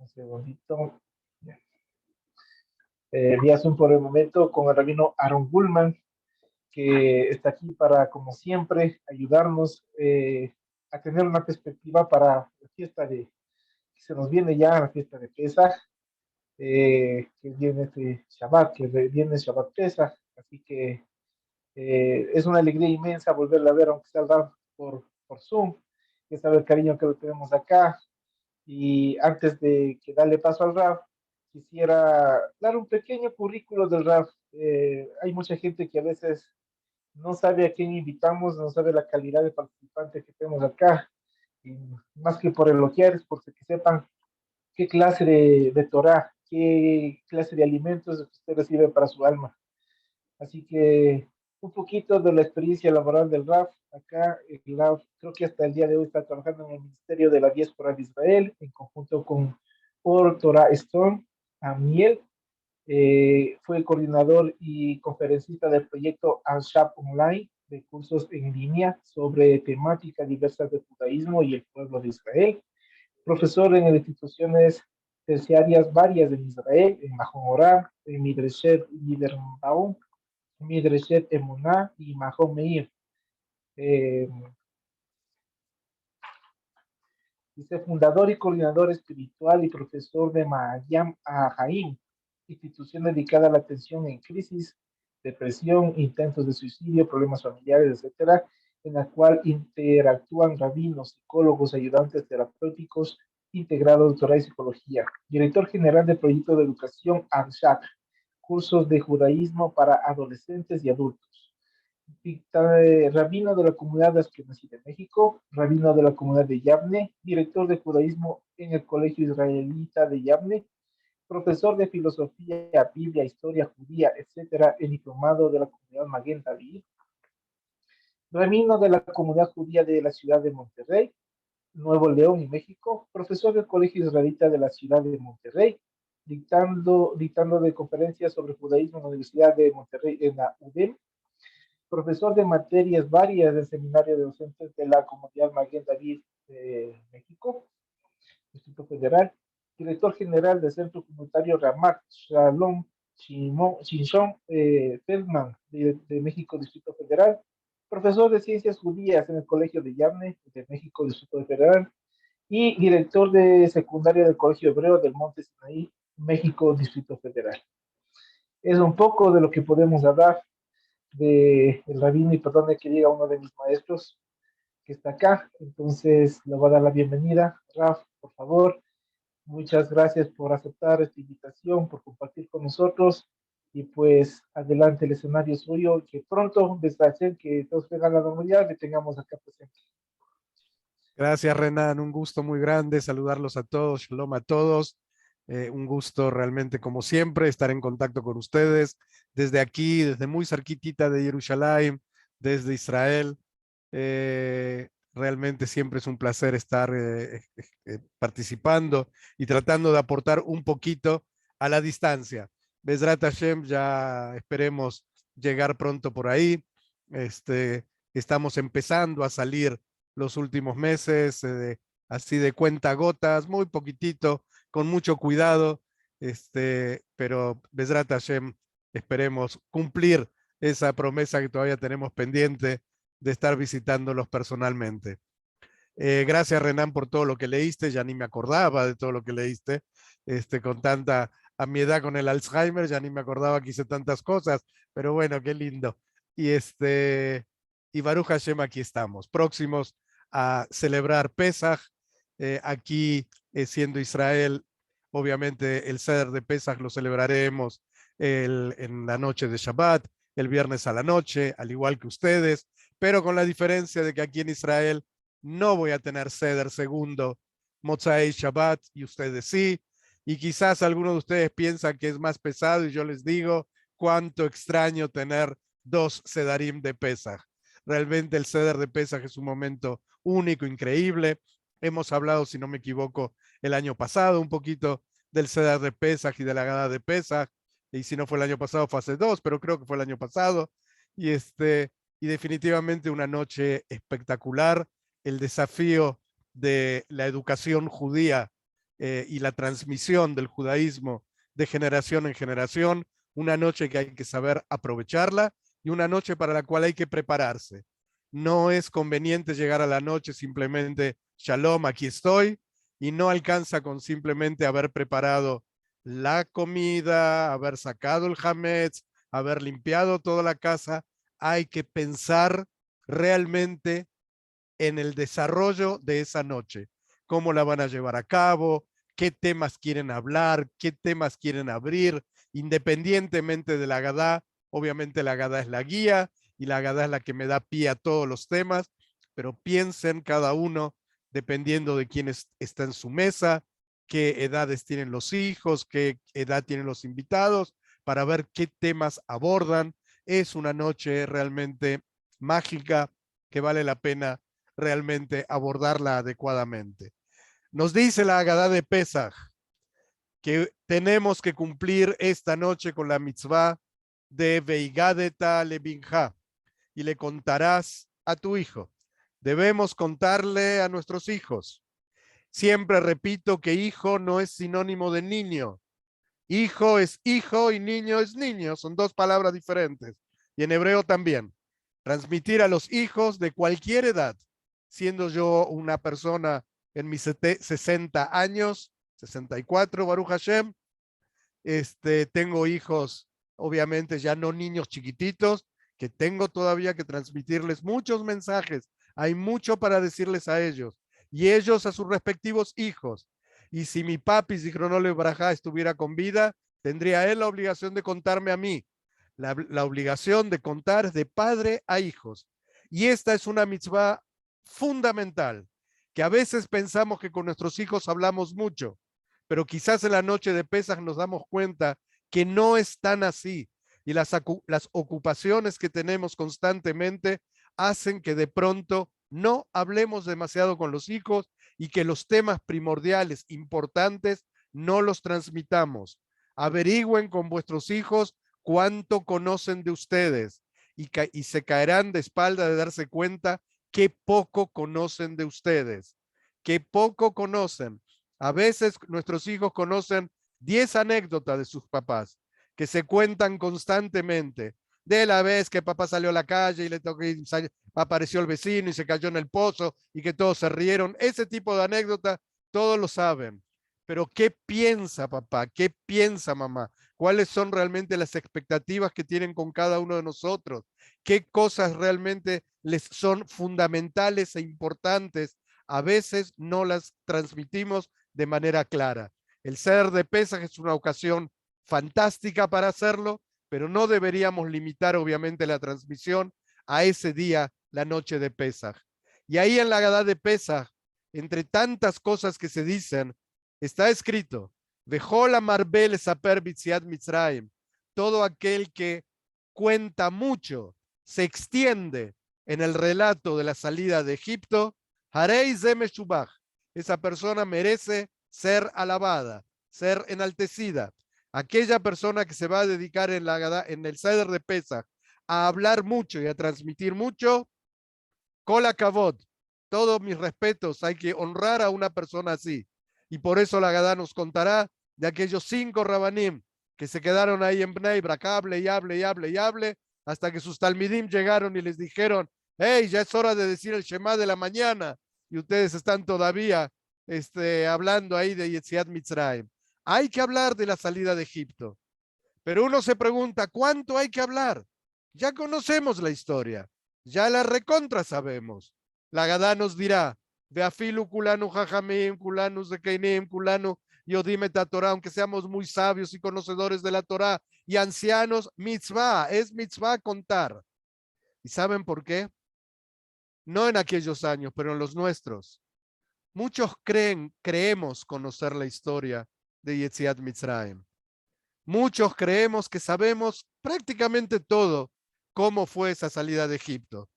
Un segundito. Vía Zoom por el momento con el rabino Aaron Gullman, que está aquí para, como siempre, ayudarnos a tener una perspectiva para la fiesta que se nos viene ya, la fiesta de Pesaj, que viene este Shabbat, que viene Shabbat Pesaj, así que es una alegría inmensa volverla a ver, aunque sea por Zoom, que sabe el cariño que lo tenemos acá. Y antes de que darle paso al RAF, quisiera dar un pequeño currículo del RAF. Hay mucha gente que a veces no sabe a quién invitamos, no sabe la calidad de participantes que tenemos acá. Y más que por elogiar, es porque que sepan qué clase de Torah, qué clase de alimentos usted recibe para su alma. Así que un poquito de la experiencia laboral del RAF. Acá el RAF creo que hasta el día de hoy está trabajando en el Ministerio de la Diáspora de Israel en conjunto con Or Torah Stone, Amiel. Fue coordinador y conferencista del proyecto Anshap Online de cursos en línea sobre temáticas diversas del judaísmo y el pueblo de Israel. Profesor en instituciones terciarias varias en Israel, en Mahon Orá, en Midreshet Liderbaum, Midreshet Emuná y Mahon Meir. Eh, Dice fundador y coordinador espiritual y profesor de Mahayam Ahaim, institución dedicada a la atención en crisis, depresión, intentos de suicidio, problemas familiares, etcétera, en la cual interactúan rabinos, psicólogos, ayudantes terapéuticos integrados de Torah y psicología. Director general del proyecto de educación ARSHAC, cursos de judaísmo para adolescentes y adultos. Rabino de la comunidad de Ashkenazí de México, rabino de la comunidad de Yavne, director de judaísmo en el Colegio Israelita de Yavne, profesor de filosofía, Biblia, historia judía, etcétera, el diplomado de la comunidad Maguen David, rabino de la comunidad judía de la ciudad de Monterrey, Nuevo León y México, profesor del Colegio Israelita de la ciudad de Monterrey, dictando de conferencias sobre judaísmo en la Universidad de Monterrey en la UDEM, profesor de materias varias del Seminario de Docentes de la Comunidad Maguen David de México, Distrito Federal, director general del Centro Comunitario Ramat Shalom Shinshon Feldman de México, Distrito Federal, profesor de Ciencias Judías en el Colegio de Yavne de México, Distrito Federal, y director de secundaria del Colegio Hebreo del Monte Sinaí, México, Distrito Federal. Es un poco de lo que podemos hablar de el rabino, y perdón que diga uno de mis maestros que está acá. Entonces le voy a dar la bienvenida. Raf, por favor, muchas gracias por aceptar esta invitación, por compartir con nosotros, y pues adelante, el escenario es suyo, que pronto, desde hacer que todos vengan a la normalidad, le tengamos acá presente. Gracias, Renan. Un gusto muy grande saludarlos a todos. Shalom a todos. Un gusto realmente, como siempre, estar en contacto con ustedes desde aquí, desde muy cerquitita de Jerusalén, desde Israel. Realmente siempre es un placer estar participando y tratando de aportar un poquito a la distancia. Bezrat Hashem, ya esperemos llegar pronto por ahí. Estamos empezando a salir los últimos meses, así de cuentagotas, muy poquitito, con mucho cuidado, pero Bezrat Hashem, esperemos cumplir esa promesa que todavía tenemos pendiente de estar visitándolos personalmente. Gracias, Renan, por todo lo que leíste. Ya ni me acordaba de todo lo que leíste. Con tanta, a mi edad con el Alzheimer, ya ni me acordaba que hice tantas cosas. Pero bueno, qué lindo. Y Baruch Hashem, aquí estamos, próximos a celebrar Pesaj. Aquí, siendo Israel, obviamente el Seder de Pesaj lo celebraremos en la noche de Shabbat, el viernes a la noche, al igual que ustedes, pero con la diferencia de que aquí en Israel no voy a tener Seder segundo, Motzai Shabbat, y ustedes sí. Y quizás algunos de ustedes piensan que es más pesado, y yo les digo cuánto extraño tener dos Sedarim de Pesaj. Realmente el Seder de Pesaj es un momento único, increíble. Hemos hablado, si no me equivoco, el año pasado un poquito del Seder de Pesaj y de la Gada de Pesaj. Y si no fue el año pasado, fue hace 2, pero creo que fue el año pasado. Y definitivamente una noche espectacular. El desafío de la educación judía y la transmisión del judaísmo de generación en generación, una noche que hay que saber aprovecharla y una noche para la cual hay que prepararse. No es conveniente llegar a la noche simplemente, shalom, aquí estoy, y no alcanza con simplemente haber preparado la comida, haber sacado el hametz, haber limpiado toda la casa. Hay que pensar realmente en el desarrollo de esa noche, cómo la van a llevar a cabo, qué temas quieren hablar, qué temas quieren abrir, independientemente de la Agadá. Obviamente la Agadá es la guía y la Agadá es la que me da pie a todos los temas, pero piensen cada uno, dependiendo de quién está en su mesa, qué edades tienen los hijos, qué edad tienen los invitados, para ver qué temas abordan. Es una noche realmente mágica que vale la pena realmente abordarla adecuadamente. Nos dice la Agadá de Pesaj que tenemos que cumplir esta noche con la mitzvah de Veigadeta Lebinja, y le contarás a tu hijo. Debemos contarle a nuestros hijos. Siempre repito que hijo no es sinónimo de niño. Hijo es hijo y niño es niño. Son dos palabras diferentes. Y en hebreo también. Transmitir a los hijos de cualquier edad, siendo yo una persona en mis 60 años, 64, Baruch Hashem, tengo hijos, obviamente ya no niños chiquititos, que tengo todavía que transmitirles muchos mensajes. Hay mucho para decirles a ellos y ellos a sus respectivos hijos. Y si mi papi, Zichronole Barajá, estuviera con vida, tendría él la obligación de contarme a mí. La obligación de contar de padre a hijos. Y esta es una mitzvah fundamental, que a veces pensamos que con nuestros hijos hablamos mucho, pero quizás en la noche de Pesaj nos damos cuenta que no es tan así. Y las ocupaciones que tenemos constantemente hacen que de pronto no hablemos demasiado con los hijos y que los temas primordiales, importantes, no los transmitamos. Averigüen con vuestros hijos cuánto conocen de ustedes y se caerán de espalda de darse cuenta que poco conocen de ustedes, que poco conocen. A veces nuestros hijos conocen 10 anécdotas de sus papás que se cuentan constantemente. De la vez que papá salió a la calle y le tocó, apareció el vecino y se cayó en el pozo y que todos se rieron. Ese tipo de anécdotas todos lo saben. Pero ¿qué piensa papá? ¿Qué piensa mamá? ¿Cuáles son realmente las expectativas que tienen con cada uno de nosotros? ¿Qué cosas realmente les son fundamentales e importantes? A veces no las transmitimos de manera clara. El Seder de Pesaj es una ocasión fantástica para hacerlo, pero no deberíamos limitar obviamente la transmisión a ese día, la noche de Pesaj. Y ahí en la Agadá de Pesaj, entre tantas cosas que se dicen, está escrito, Vejola Marbel Saper Bitziat Mitzrayim, todo aquel que cuenta mucho, se extiende en el relato de la salida de Egipto, Harei Zemeshubach, esa persona merece ser alabada, ser enaltecida. Aquella persona que se va a dedicar en el Seder de Pesach a hablar mucho y a transmitir mucho, Kol Hakavod, todos mis respetos, hay que honrar a una persona así. Y por eso la Agadá nos contará de aquellos 5 rabanim que se quedaron ahí en Bnei Brak, hable y hable y hable y hable, hasta que sus talmidim llegaron y les dijeron, hey, ya es hora de decir el Shema de la mañana, y ustedes están todavía hablando ahí de Yetziat Mitzrayim. Hay que hablar de la salida de Egipto, pero uno se pregunta, ¿cuánto hay que hablar? Ya conocemos la historia, ya la recontra sabemos. La Agadá nos dirá, Veafilu kulanu jajamim, kulanu zekeinim, kulanu yodim et Torah, aunque seamos muy sabios y conocedores de la Torah y ancianos, mitzvah, es mitzvah contar. ¿Y saben por qué? No en aquellos años, pero en los nuestros. Muchos creemos conocer la historia de Yetziat Mitzrayim. Muchos creemos que sabemos prácticamente todo cómo fue esa salida de Egipto,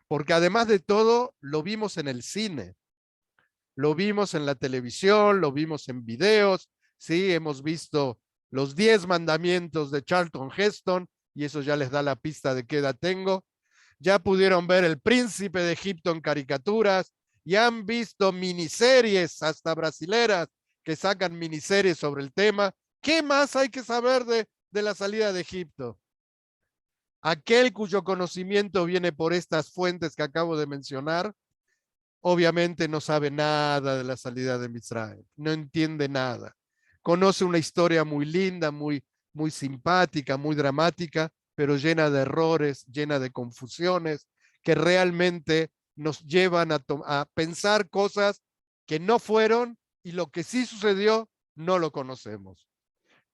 porque además de todo lo vimos en el cine, lo vimos en la televisión, lo vimos en videos, sí, hemos visto los 10 mandamientos de Charlton Heston y eso ya les da la pista de qué edad tengo. Ya pudieron ver El Príncipe de Egipto en caricaturas y han visto miniseries hasta brasileras que sacan miniseries sobre el tema. ¿Qué más hay que saber de la salida de Egipto? Aquel cuyo conocimiento viene por estas fuentes que acabo de mencionar, obviamente no sabe nada de la salida de Mitzrayim, no entiende nada. Conoce una historia muy linda, muy simpática, muy dramática, pero llena de errores, llena de confusiones, que realmente nos llevan a pensar cosas que no fueron y lo que sí sucedió no lo conocemos.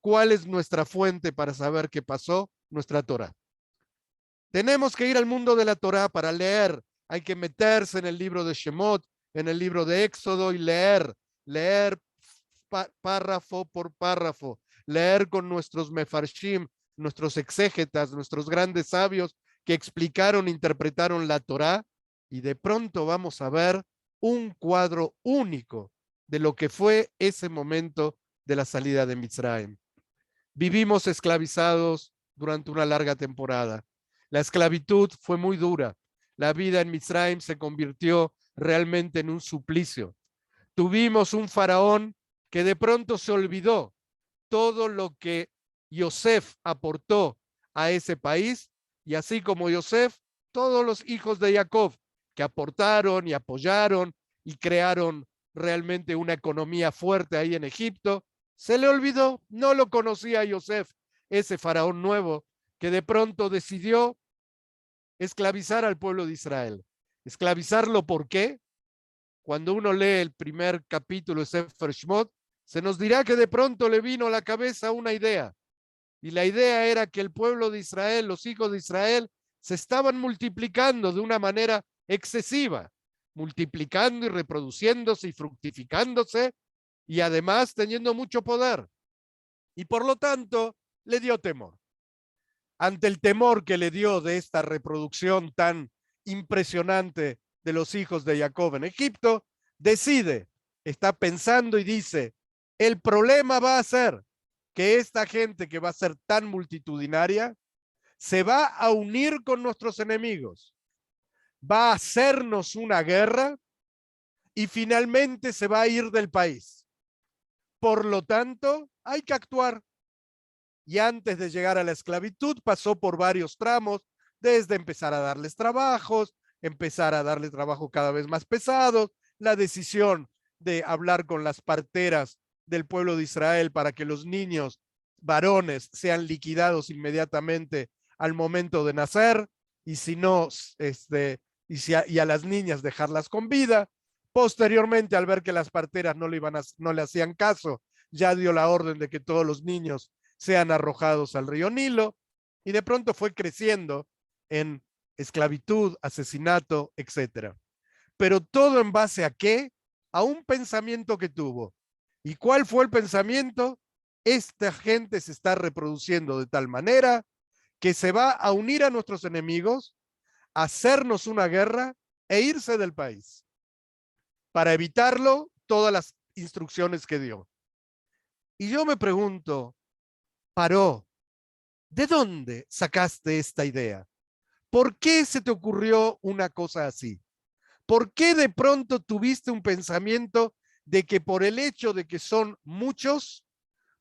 ¿Cuál es nuestra fuente para saber qué pasó? Nuestra Torá. Tenemos que ir al mundo de la Torá para leer. Hay que meterse en el libro de Shemot, en el libro de Éxodo y leer párrafo por párrafo, leer con nuestros mefarshim, nuestros exégetas, nuestros grandes sabios que explicaron, interpretaron la Torá, y de pronto vamos a ver un cuadro único de lo que fue ese momento de la salida de Mitzrayim. Vivimos esclavizados durante una larga temporada. La esclavitud fue muy dura. La vida en Mitzrayim se convirtió realmente en un suplicio. Tuvimos un faraón que de pronto se olvidó todo lo que Yosef aportó a ese país, y así como Yosef, todos los hijos de Jacob que aportaron y apoyaron y crearon realmente una economía fuerte ahí en Egipto, se le olvidó, no lo conocía a Yosef, ese faraón nuevo que de pronto decidió esclavizar al pueblo de Israel. ¿Esclavizarlo por qué? Cuando uno lee el primer capítulo de Sefer Shemot, se nos dirá que de pronto le vino a la cabeza una idea. Y la idea era que el pueblo de Israel, los hijos de Israel, se estaban multiplicando de una manera excesiva, multiplicando y reproduciéndose y fructificándose, y además teniendo mucho poder. Y por lo tanto, le dio temor. Ante el temor que le dio de esta reproducción tan impresionante de los hijos de Jacob en Egipto, decide, está pensando y dice, el problema va a ser que esta gente que va a ser tan multitudinaria se va a unir con nuestros enemigos, va a hacernos una guerra y finalmente se va a ir del país. Por lo tanto, hay que actuar. Y antes de llegar a la esclavitud pasó por varios tramos, desde empezar a darles trabajos, empezar a darles trabajo cada vez más pesados, la decisión de hablar con las parteras del pueblo de Israel para que los niños varones sean liquidados inmediatamente al momento de nacer, y si no, y a las niñas dejarlas con vida. Posteriormente, al ver que las parteras no le hacían caso, ya dio la orden de que todos los niños sean arrojados al río Nilo, y de pronto fue creciendo en esclavitud, asesinato, etcétera. Pero todo en base a qué? A un pensamiento que tuvo. ¿Y cuál fue el pensamiento? Esta gente se está reproduciendo de tal manera que se va a unir a nuestros enemigos, hacernos una guerra e irse del país. Para evitarlo, todas las instrucciones que dio. Y yo me pregunto, Paró, ¿de dónde sacaste esta idea? ¿Por qué se te ocurrió una cosa así? ¿Por qué de pronto tuviste un pensamiento de que por el hecho de que son muchos,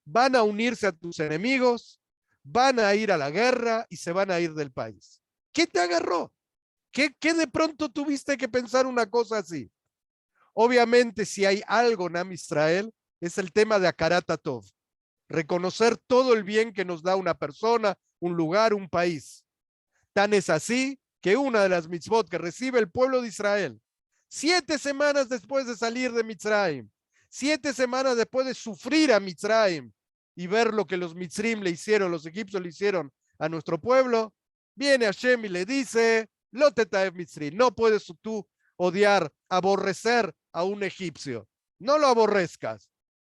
van a unirse a tus enemigos, van a ir a la guerra y se van a ir del país? ¿Qué te agarró? ¿Qué de pronto tuviste que pensar una cosa así? Obviamente, si hay algo en Am Israel, es el tema de Akarat Tov. Reconocer todo el bien que nos da una persona, un lugar, un país. Tan es así que una de las mitzvot que recibe el pueblo de Israel, 7 semanas después de salir de Mitzrayim, 7 semanas después de sufrir a Mitzrayim y ver lo que los Mitzrim le hicieron, los egipcios le hicieron a nuestro pueblo, viene Hashem y le dice, Lo tetaev Mitzrim, no puedes tú odiar, aborrecer a un egipcio, no lo aborrezcas.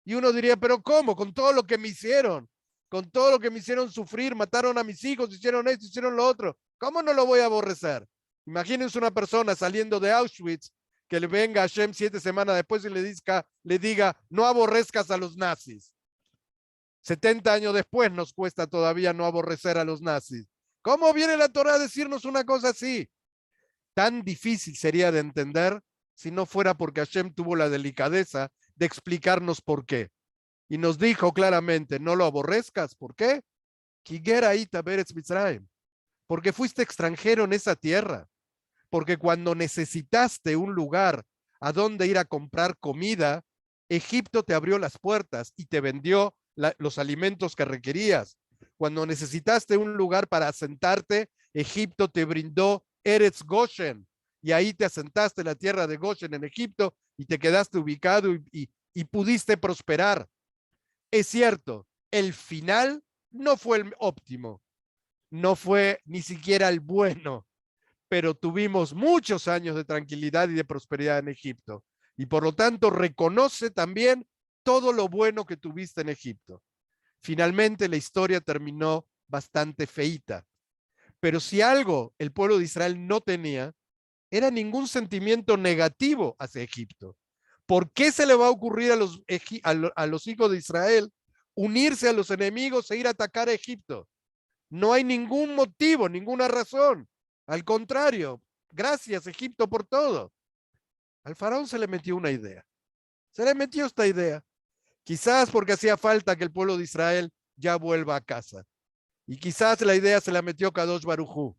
Y uno diría, pero ¿cómo? Con todo lo que me hicieron, con todo lo que me hicieron sufrir, mataron a mis hijos, hicieron esto, hicieron lo otro. ¿Cómo no lo voy a aborrecer? Imagínense una persona saliendo de Auschwitz, que le venga a Hashem 7 semanas después y le diga, no aborrezcas a los nazis. 70 años después nos cuesta todavía no aborrecer a los nazis. ¿Cómo viene la Torá a decirnos una cosa así? Tan difícil sería de entender si no fuera porque Hashem tuvo la delicadeza de explicarnos por qué. Y nos dijo claramente, no lo aborrezcas. ¿Por qué? Porque fuiste extranjero en esa tierra. Porque cuando necesitaste un lugar a donde ir a comprar comida, Egipto te abrió las puertas y te vendió los alimentos que requerías. Cuando necesitaste un lugar para asentarte, Egipto te brindó Eretz Goshen, y ahí te asentaste en la tierra de Goshen en Egipto y te quedaste ubicado y pudiste prosperar. Es cierto, el final no fue el óptimo, no fue ni siquiera el bueno, pero tuvimos muchos años de tranquilidad y de prosperidad en Egipto. Y por lo tanto, reconoce también todo lo bueno que tuviste en Egipto. Finalmente, la historia terminó bastante feíta. Pero si algo el pueblo de Israel no tenía, era ningún sentimiento negativo hacia Egipto. ¿Por qué se le va a ocurrir a los hijos de Israel unirse a los enemigos e ir a atacar a Egipto? No hay ningún motivo, ninguna razón. Al contrario, gracias Egipto por todo. Al faraón se le metió una idea. Se le metió esta idea. Quizás porque hacía falta que el pueblo de Israel ya vuelva a casa. Y quizás la idea se la metió Kadosh Baruj Hu.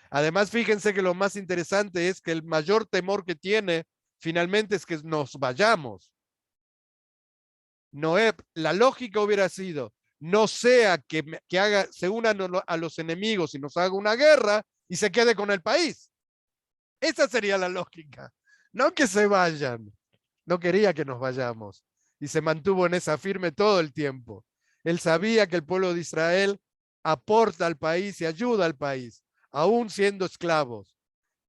Además, fíjense que lo más interesante es que el mayor temor que tiene finalmente es que nos vayamos. No es, la lógica hubiera sido, no sea que se unan a los enemigos y nos haga una guerra y se quede con el país. Esa sería la lógica. No que se vayan. No quería que nos vayamos. Y se mantuvo en esa firme todo el tiempo. Él sabía que el pueblo de Israel aporta al país y ayuda al país, aún siendo esclavos.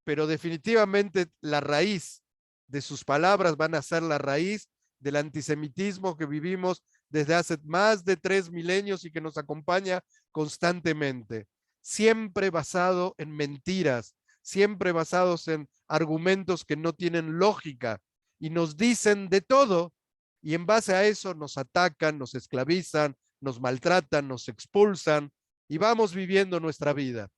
Pero definitivamente la raíz de sus palabras van a ser la raíz del antisemitismo que vivimos desde hace más de 3 milenios y que nos acompaña constantemente. Siempre basado en mentiras, siempre basados en argumentos que no tienen lógica y nos dicen de todo, y en base a eso nos atacan, nos esclavizan, nos maltratan, nos expulsan y vamos viviendo nuestra vida.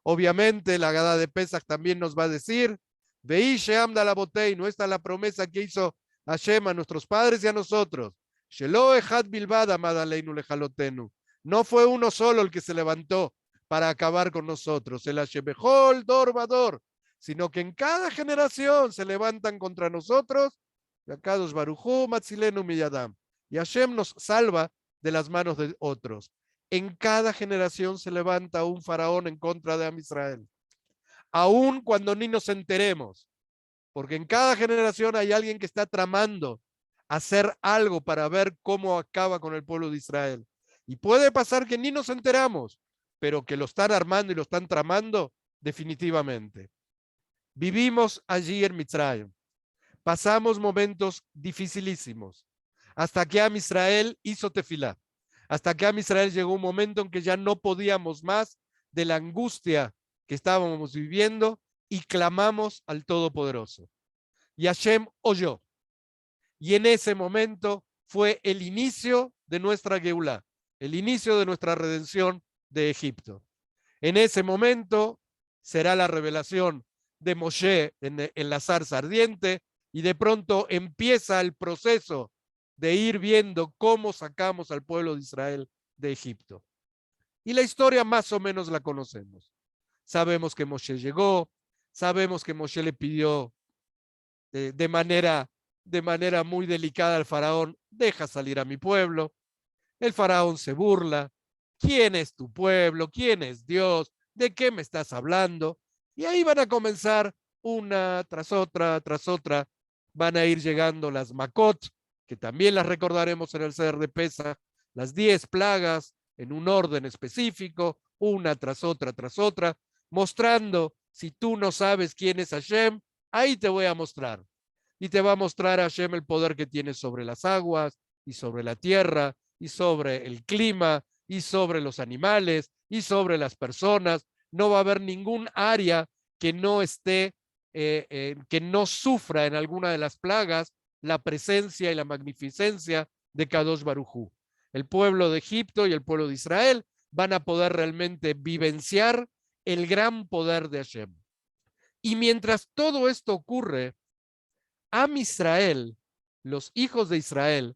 Obviamente la Haggadah de Pesach también nos va a decir, Veí Sheam da la botei, no está la promesa que hizo Hashem a nuestros padres y a nosotros. Shelo echad bilbad amad aleinu lejalotenu. No fue uno solo el que se levantó para acabar con nosotros, el Hashemehol dor vador, sino que en cada generación se levantan contra nosotros, Kadosh Baruj Hu matzilenu miyadam, y Hashem nos salva de las manos de otros. En cada generación se levanta un faraón en contra de Am Israel, aun cuando ni nos enteremos, porque en cada generación hay alguien que está tramando hacer algo para ver cómo acaba con el pueblo de Israel. Y puede pasar que ni nos enteramos, pero que lo están armando y lo están tramando definitivamente. Vivimos allí en Mitzrayim. Pasamos momentos dificilísimos, hasta que Am Israel hizo tefilá, hasta que Am Israel llegó un momento en que ya no podíamos más de la angustia que estábamos viviendo y clamamos al Todopoderoso. Y Hashem oyó. Y en ese momento fue el inicio de nuestra Geulá, el inicio de nuestra redención de Egipto. En ese momento será la revelación de Moshe en la zarza ardiente, y de pronto empieza el proceso de ir viendo cómo sacamos al pueblo de Israel de Egipto. Y la historia más o menos la conocemos. Sabemos que Moshe llegó, sabemos que Moshe le pidió de manera muy delicada al faraón, deja salir a mi pueblo. El faraón se burla. ¿Quién es tu pueblo? ¿Quién es Dios? ¿De qué me estás hablando? Y ahí van a comenzar una tras otra, van a ir llegando las Makot, que también las recordaremos en el Seder de Pesach, las 10 plagas en un orden específico, una tras otra, mostrando, si tú no sabes quién es Hashem, ahí te voy a mostrar. Y te va a mostrar Hashem el poder que tiene sobre las aguas y sobre la tierra y sobre el clima y sobre los animales y sobre las personas. No va a haber ningún área que no esté, que no sufra en alguna de las plagas la presencia y la magnificencia de Kadosh Baruj Hu. El pueblo de Egipto y el pueblo de Israel van a poder realmente vivenciar el gran poder de Hashem. Y mientras todo esto ocurre, Am Israel los hijos de Israel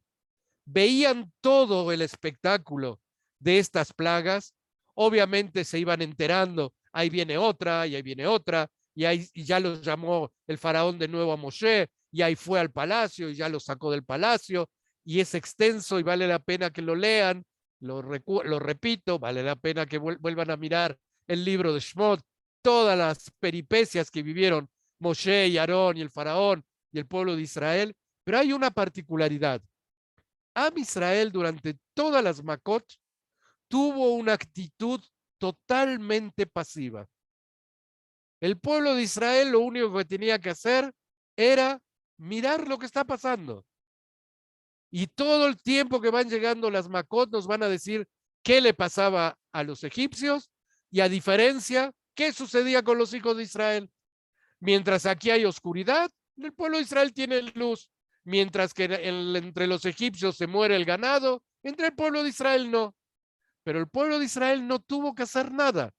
veían todo el espectáculo de estas plagas, obviamente se iban enterando, ahí viene otra, y ahí viene otra, y ya los llamó el faraón de nuevo a Moshe, y ahí fue al palacio, y ya lo sacó del palacio, y es extenso y vale la pena que lo lean, lo repito, vale la pena que vuelvan a mirar el libro de Shmot, todas las peripecias que vivieron Moshe y Aarón y el faraón y el pueblo de Israel, pero hay una particularidad. Am Israel durante todas las Makot tuvo una actitud totalmente pasiva. El pueblo de Israel lo único que tenía que hacer era mirar lo que está pasando. Y todo el tiempo que van llegando las Makot nos van a decir qué le pasaba a los egipcios y a diferencia, qué sucedía con los hijos de Israel. Mientras aquí hay oscuridad, el pueblo de Israel tiene luz. Mientras que entre los egipcios se muere el ganado, entre el pueblo de Israel no. Pero el pueblo de Israel no tuvo que hacer nada.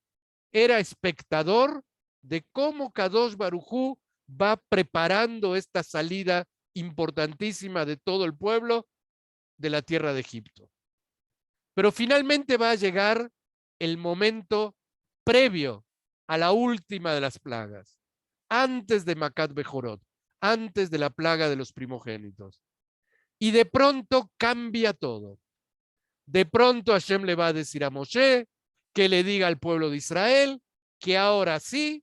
Era espectador de cómo Kadosh Barujú va preparando esta salida importantísima de todo el pueblo de la tierra de Egipto. Pero finalmente va a llegar el momento previo a la última de las plagas, antes de Macat Bejorot, antes de la plaga de los primogénitos. Y de pronto cambia todo. De pronto Hashem le va a decir a Moshe que le diga al pueblo de Israel que ahora sí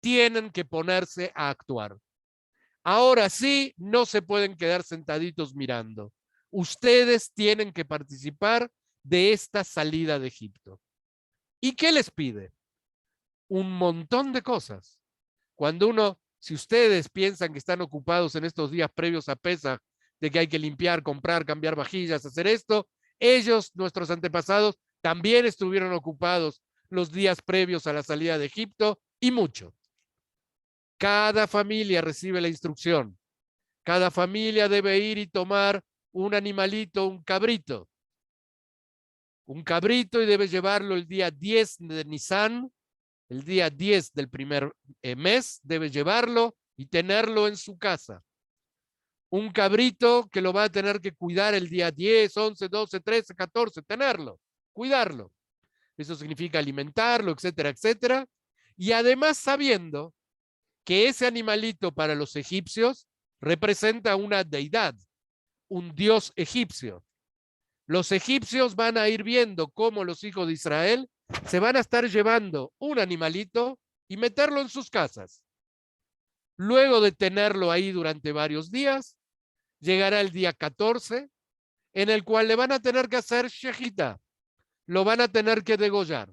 tienen que ponerse a actuar. Ahora sí no se pueden quedar sentaditos mirando. Ustedes tienen que participar de esta salida de Egipto. ¿Y qué les pide? Un montón de cosas. Cuando uno, si ustedes piensan que están ocupados en estos días previos a Pesaj, de que hay que limpiar, comprar, cambiar vajillas, hacer esto, ellos, nuestros antepasados, también estuvieron ocupados los días previos a la salida de Egipto y mucho. Cada familia recibe la instrucción. Cada familia debe ir y tomar un animalito, un cabrito y debe llevarlo el día 10 de Nisan, el día 10 del primer mes, debe llevarlo y tenerlo en su casa. Un cabrito que lo va a tener que cuidar el día 10, 11, 12, 13, 14, tenerlo, cuidarlo. Eso significa alimentarlo, etcétera, etcétera. Y además sabiendo que ese animalito para los egipcios representa una deidad, un dios egipcio. Los egipcios van a ir viendo cómo los hijos de Israel se van a estar llevando un animalito y meterlo en sus casas. Luego de tenerlo ahí durante varios días, llegará el día 14, en el cual le van a tener que hacer shejita, lo van a tener que degollar.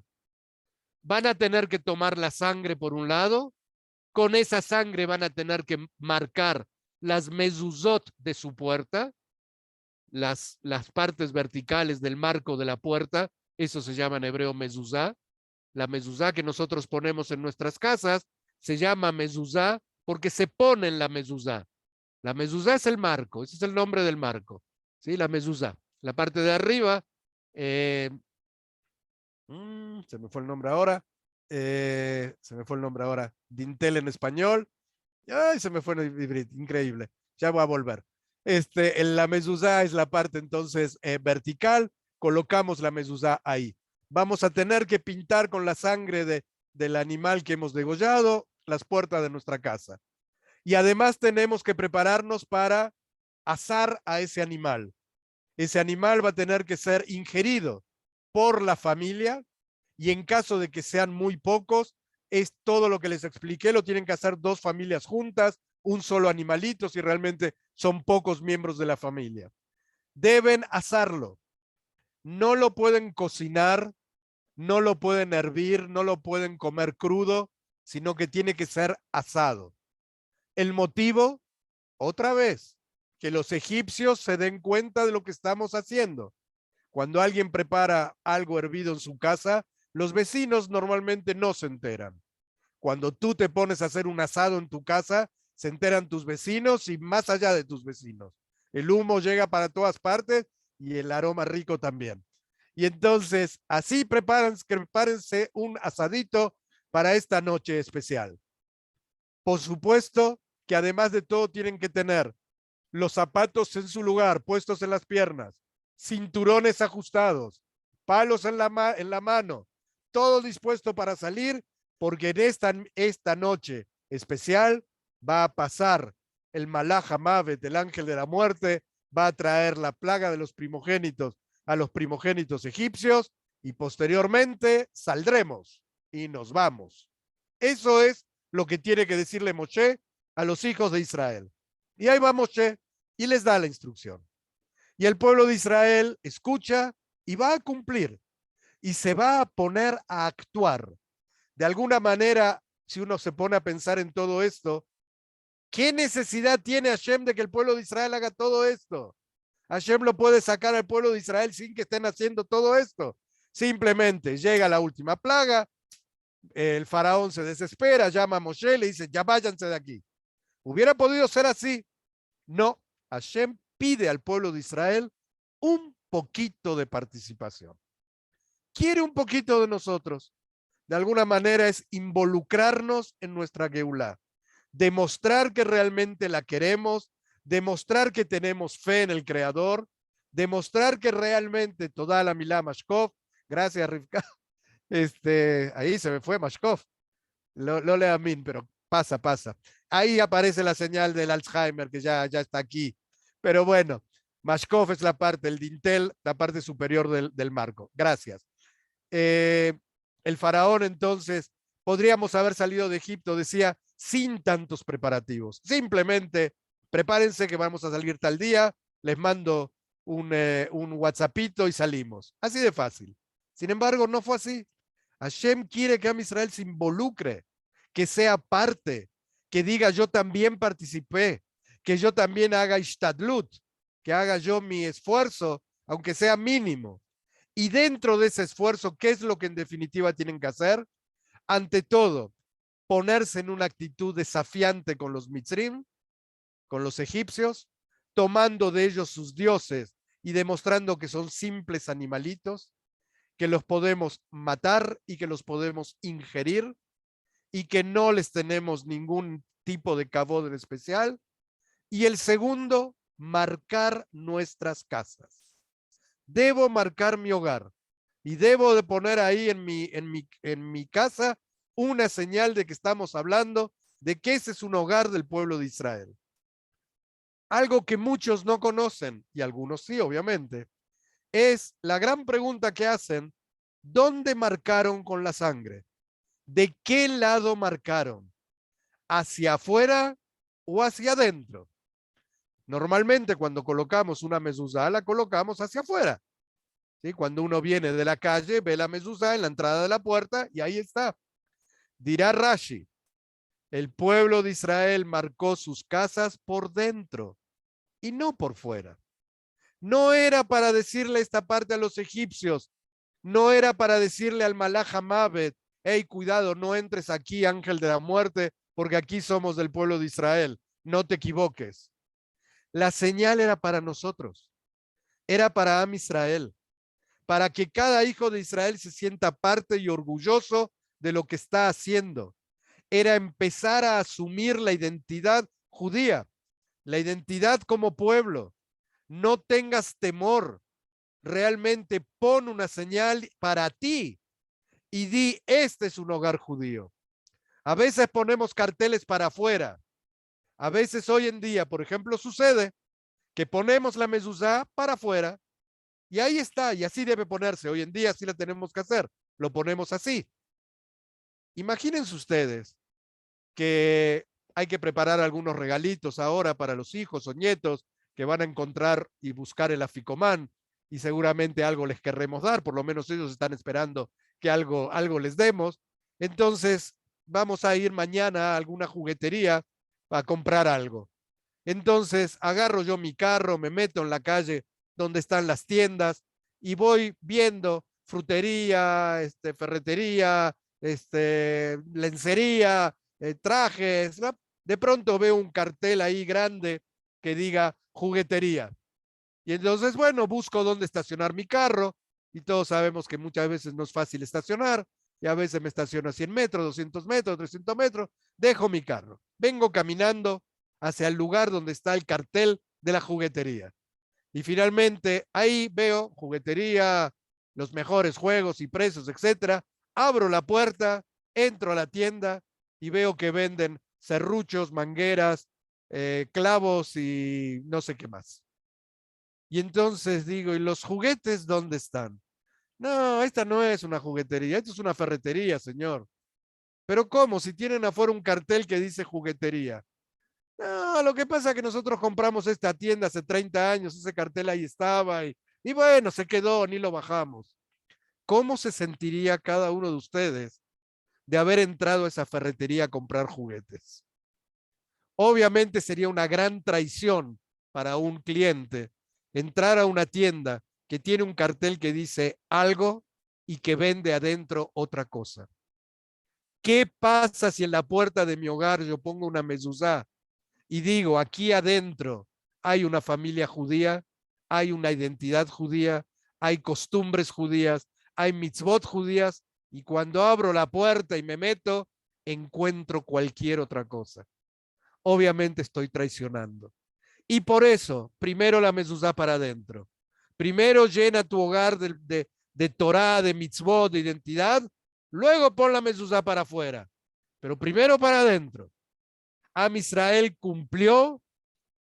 Van a tener que tomar la sangre por un lado, con esa sangre van a tener que marcar las mezuzot de su puerta, las partes verticales del marco de la puerta, eso se llama en hebreo mezuzá. La mezuzá que nosotros ponemos en nuestras casas se llama mezuzá porque se pone en la mezuzá. La mezuzá es el marco, ese es el nombre del marco, ¿sí? La mezuzá. La parte de arriba, se me fue el nombre ahora, dintel en español, ay, se me fue en híbrido, increíble, ya voy a volver. La mezuzá es la parte entonces vertical, colocamos la mezuzá ahí. Vamos a tener que pintar con la sangre del animal que hemos degollado las puertas de nuestra casa. Y además tenemos que prepararnos para asar a ese animal. Ese animal va a tener que ser ingerido por la familia y en caso de que sean muy pocos, es todo lo que les expliqué, lo tienen que hacer dos familias juntas, un solo animalito si realmente son pocos miembros de la familia. Deben asarlo. No lo pueden cocinar, no lo pueden hervir, no lo pueden comer crudo, sino que tiene que ser asado. El motivo, otra vez, que los egipcios se den cuenta de lo que estamos haciendo. Cuando alguien prepara algo hervido en su casa, los vecinos normalmente no se enteran. Cuando tú te pones a hacer un asado en tu casa, se enteran tus vecinos y más allá de tus vecinos. El humo llega para todas partes y el aroma rico también. Y entonces, así prepárense un asadito para esta noche especial. Por supuesto que además de todo tienen que tener los zapatos en su lugar, puestos en las piernas, cinturones ajustados, palos en la mano, todo dispuesto para salir, porque en esta noche especial va a pasar el Malach Hamavet, el ángel de la muerte, va a traer la plaga de los primogénitos a los primogénitos egipcios y posteriormente saldremos y nos vamos. Eso es lo que tiene que decirle Moshe a los hijos de Israel. Y ahí va Moshe y les da la instrucción. Y el pueblo de Israel escucha y va a cumplir y se va a poner a actuar. De alguna manera, si uno se pone a pensar en todo esto, ¿qué necesidad tiene Hashem de que el pueblo de Israel haga todo esto? Hashem lo puede sacar al pueblo de Israel sin que estén haciendo todo esto. Simplemente llega la última plaga, el faraón se desespera, llama a Moshe y le dice, ya váyanse de aquí. ¿Hubiera podido ser así? No, Hashem pide al pueblo de Israel un poquito de participación. Quiere un poquito de nosotros. De alguna manera es involucrarnos en nuestra Geulá, demostrar que realmente la queremos, demostrar que tenemos fe en el Creador, demostrar que realmente toda la Milá Mashkov, gracias Rivka, ahí se me fue Mashkov, lo leo a mí, pero pasa. Ahí aparece la señal del Alzheimer que ya está aquí, pero bueno, Mashkov es la parte, el dintel, la parte superior del marco. Gracias. El faraón entonces, podríamos haber salido de Egipto, decía, sin tantos preparativos. Simplemente, prepárense que vamos a salir tal día, les mando un WhatsAppito y salimos. Así de fácil. Sin embargo, no fue así. Hashem quiere que Am Israel se involucre, que sea parte, que diga yo también participé, que yo también haga ishtadlut, que haga yo mi esfuerzo, aunque sea mínimo. Y dentro de ese esfuerzo, ¿qué es lo que en definitiva tienen que hacer? Ante todo, ponerse en una actitud desafiante con los mitzrim, con los egipcios, tomando de ellos sus dioses y demostrando que son simples animalitos, que los podemos matar y que los podemos ingerir y que no les tenemos ningún tipo de kavod en especial. Y el segundo, marcar nuestras casas. Debo marcar mi hogar y debo de poner ahí en mi casa una señal de que estamos hablando de que ese es un hogar del pueblo de Israel. Algo que muchos no conocen, y algunos sí, obviamente, es la gran pregunta que hacen, ¿dónde marcaron con la sangre? ¿De qué lado marcaron? ¿Hacia afuera o hacia adentro? Normalmente cuando colocamos una mezuzá, la colocamos hacia afuera. ¿Sí? Cuando uno viene de la calle, ve la mezuzá en la entrada de la puerta y ahí está. Dirá Rashi, el pueblo de Israel marcó sus casas por dentro y no por fuera. No era para decirle esta parte a los egipcios, no era para decirle al Malach Hamavet, hey, cuidado, no entres aquí, ángel de la muerte, porque aquí somos del pueblo de Israel, no te equivoques. La señal era para nosotros, era para Am Israel, para que cada hijo de Israel se sienta parte y orgulloso de lo que está haciendo. Era empezar a asumir la identidad judía, la identidad como pueblo. No tengas temor, realmente pon una señal para ti y di, este es un hogar judío. A veces ponemos carteles para afuera. A veces hoy en día, por ejemplo, sucede que ponemos la mezuzá para afuera y ahí está, y así debe ponerse. Hoy en día así la tenemos que hacer. Lo ponemos así. Imagínense ustedes que hay que preparar algunos regalitos ahora para los hijos o nietos que van a encontrar y buscar el aficomán y seguramente algo les querremos dar, por lo menos ellos están esperando que algo les demos. Entonces vamos a ir mañana a alguna juguetería a comprar algo. Entonces agarro yo mi carro, me meto en la calle donde están las tiendas y voy viendo frutería, ferretería, lencería, trajes, ¿no? De pronto veo un cartel ahí grande que diga juguetería. Y entonces, bueno, busco dónde estacionar mi carro y todos sabemos que muchas veces no es fácil estacionar y a veces me estaciono a 100 metros, 200 metros, 300 metros, dejo mi carro. Vengo caminando hacia el lugar donde está el cartel de la juguetería. Y finalmente ahí veo juguetería, los mejores juegos y precios, etcétera. Abro la puerta, entro a la tienda y veo que venden serruchos, mangueras, clavos y no sé qué más. Y entonces digo, ¿y los juguetes dónde están? No, esta no es una juguetería, esto es una ferretería, señor. ¿Pero cómo? Si tienen afuera un cartel que dice juguetería. No, lo que pasa es que nosotros compramos esta tienda hace 30 años, ese cartel ahí estaba y bueno, se quedó, ni lo bajamos. ¿Cómo se sentiría cada uno de ustedes de haber entrado a esa ferretería a comprar juguetes? Obviamente sería una gran traición para un cliente entrar a una tienda que tiene un cartel que dice algo y que vende adentro otra cosa. ¿Qué pasa si en la puerta de mi hogar yo pongo una mezuzá y digo, aquí adentro hay una familia judía, hay una identidad judía, hay costumbres judías, hay mitzvot judías, y cuando abro la puerta y me meto, encuentro cualquier otra cosa? Obviamente estoy traicionando. Y por eso, primero la mezuzá para adentro. Primero llena tu hogar de Torah, de mitzvot, de identidad, luego pon la mezuzá para afuera, pero primero para adentro. Am Israel cumplió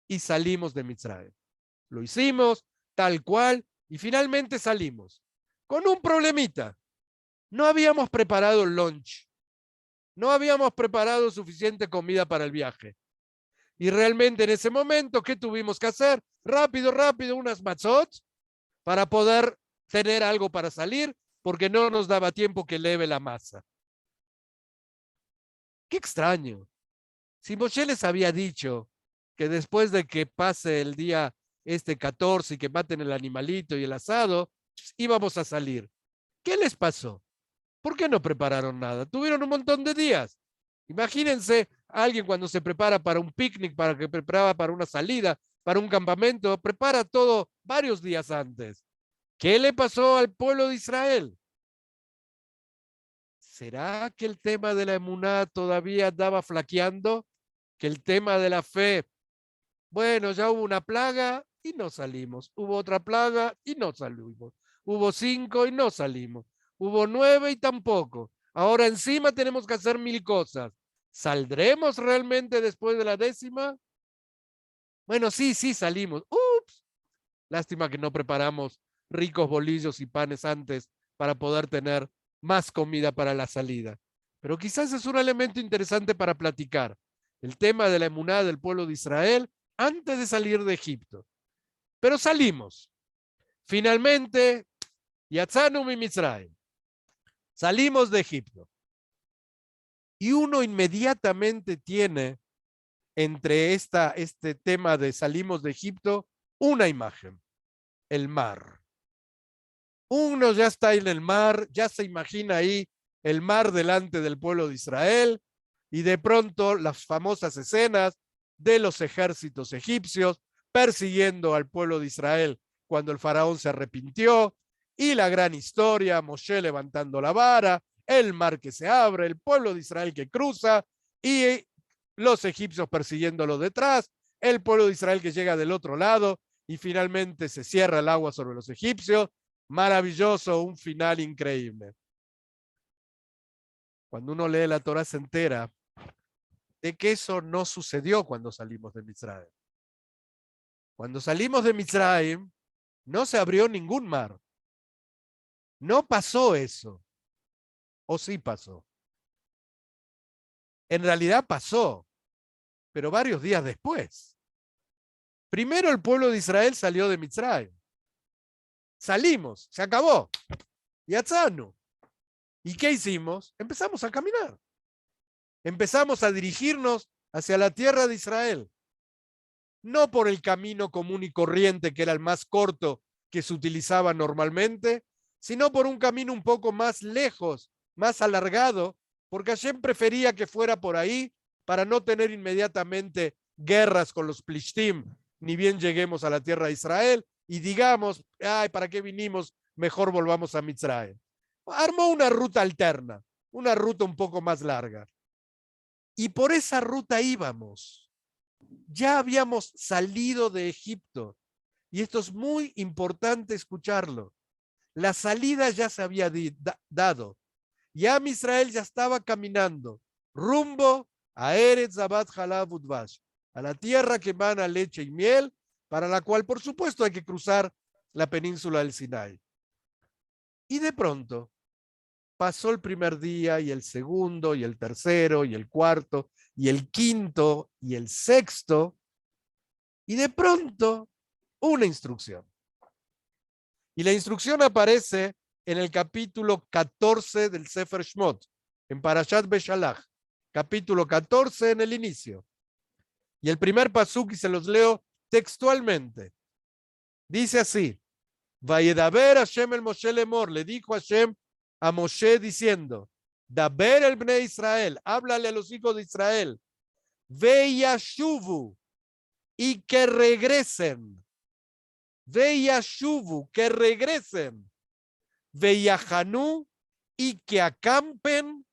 y salimos de Mitzrayim. Lo hicimos tal cual y finalmente salimos. Con un problemita. No habíamos preparado el lunch. No habíamos preparado suficiente comida para el viaje. Y realmente en ese momento, ¿qué tuvimos que hacer? Rápido, rápido, unas matzot para poder tener algo para salir, porque no nos daba tiempo que leve la masa. Qué extraño. Si Moshe les había dicho que después de que pase el día 14 y que maten el animalito y el asado, íbamos a salir. ¿Qué les pasó? ¿Por qué no prepararon nada? Tuvieron un montón de días. Imagínense a alguien cuando se prepara para un picnic, para que prepara para una salida, para un campamento, prepara todo varios días antes. ¿Qué le pasó al pueblo de Israel? ¿Será que el tema de la emuná todavía andaba flaqueando? ¿Que el tema de la fe, bueno, ya hubo una plaga y no salimos, hubo otra plaga y no salimos, hubo 5 y no salimos, hubo 9 y tampoco, ahora encima tenemos que hacer 1000 cosas? ¿Saldremos realmente después de la 10ª? Bueno, sí, sí salimos. Ups, lástima que no preparamos ricos bolillos y panes antes para poder tener más comida para la salida. Pero quizás es un elemento interesante para platicar. El tema de la emuná del pueblo de Israel antes de salir de Egipto. Pero salimos. Finalmente, Yatzanu mi Mitzrayim. Salimos de Egipto. Y uno inmediatamente tiene entre este tema de salimos de Egipto una imagen, el mar. Uno ya está en el mar, ya se imagina ahí el mar delante del pueblo de Israel y de pronto las famosas escenas de los ejércitos egipcios persiguiendo al pueblo de Israel cuando el faraón se arrepintió y la gran historia, Moshe levantando la vara, el mar que se abre, el pueblo de Israel que cruza y los egipcios persiguiéndolo detrás, el pueblo de Israel que llega del otro lado y finalmente se cierra el agua sobre los egipcios. Maravilloso, un final increíble. Cuando uno lee la Torá se entera de que eso no sucedió cuando salimos de Mitzrayim. Cuando salimos de Mitzrayim, no se abrió ningún mar. No pasó eso. ¿O sí pasó? En realidad pasó, pero varios días después. Primero el pueblo de Israel salió de Mitzrayim. Salimos, se acabó. Yatzanu. ¿Y qué hicimos? Empezamos a caminar. Empezamos a dirigirnos hacia la tierra de Israel. No por el camino común y corriente, que era el más corto que se utilizaba normalmente, sino por un camino un poco más lejos, más alargado, porque Hashem prefería que fuera por ahí para no tener inmediatamente guerras con los Plishtim, ni bien lleguemos a la tierra de Israel y digamos, ay, ¿para qué vinimos? Mejor volvamos a Mitzrayim. Armó una ruta alterna, una ruta un poco más larga. Y por esa ruta íbamos. Ya habíamos salido de Egipto. Y esto es muy importante escucharlo. La salida ya se había dado. Ya Israel ya estaba caminando rumbo a Eretz Zabat Halav Udvash, a la tierra que emana leche y miel, para la cual, por supuesto, hay que cruzar la península del Sinai. Y de pronto pasó el primer día y el segundo y el tercero y el cuarto y el quinto y el sexto, y de pronto una instrucción. Y la instrucción aparece en el capítulo 14 del Sefer Shmot, en Parashat Beshalach, capítulo 14 en el inicio. Y el primer pasuk, y se los leo textualmente, dice así: Vayedaber Hashem el Moshe lemor, le dijo Hashem a Moshe diciendo, Daber el Bnei Israel, háblale a los hijos de Israel, Veyashuvu, y que regresen, Veyashuvu, que regresen, Veyahanu, y que acampen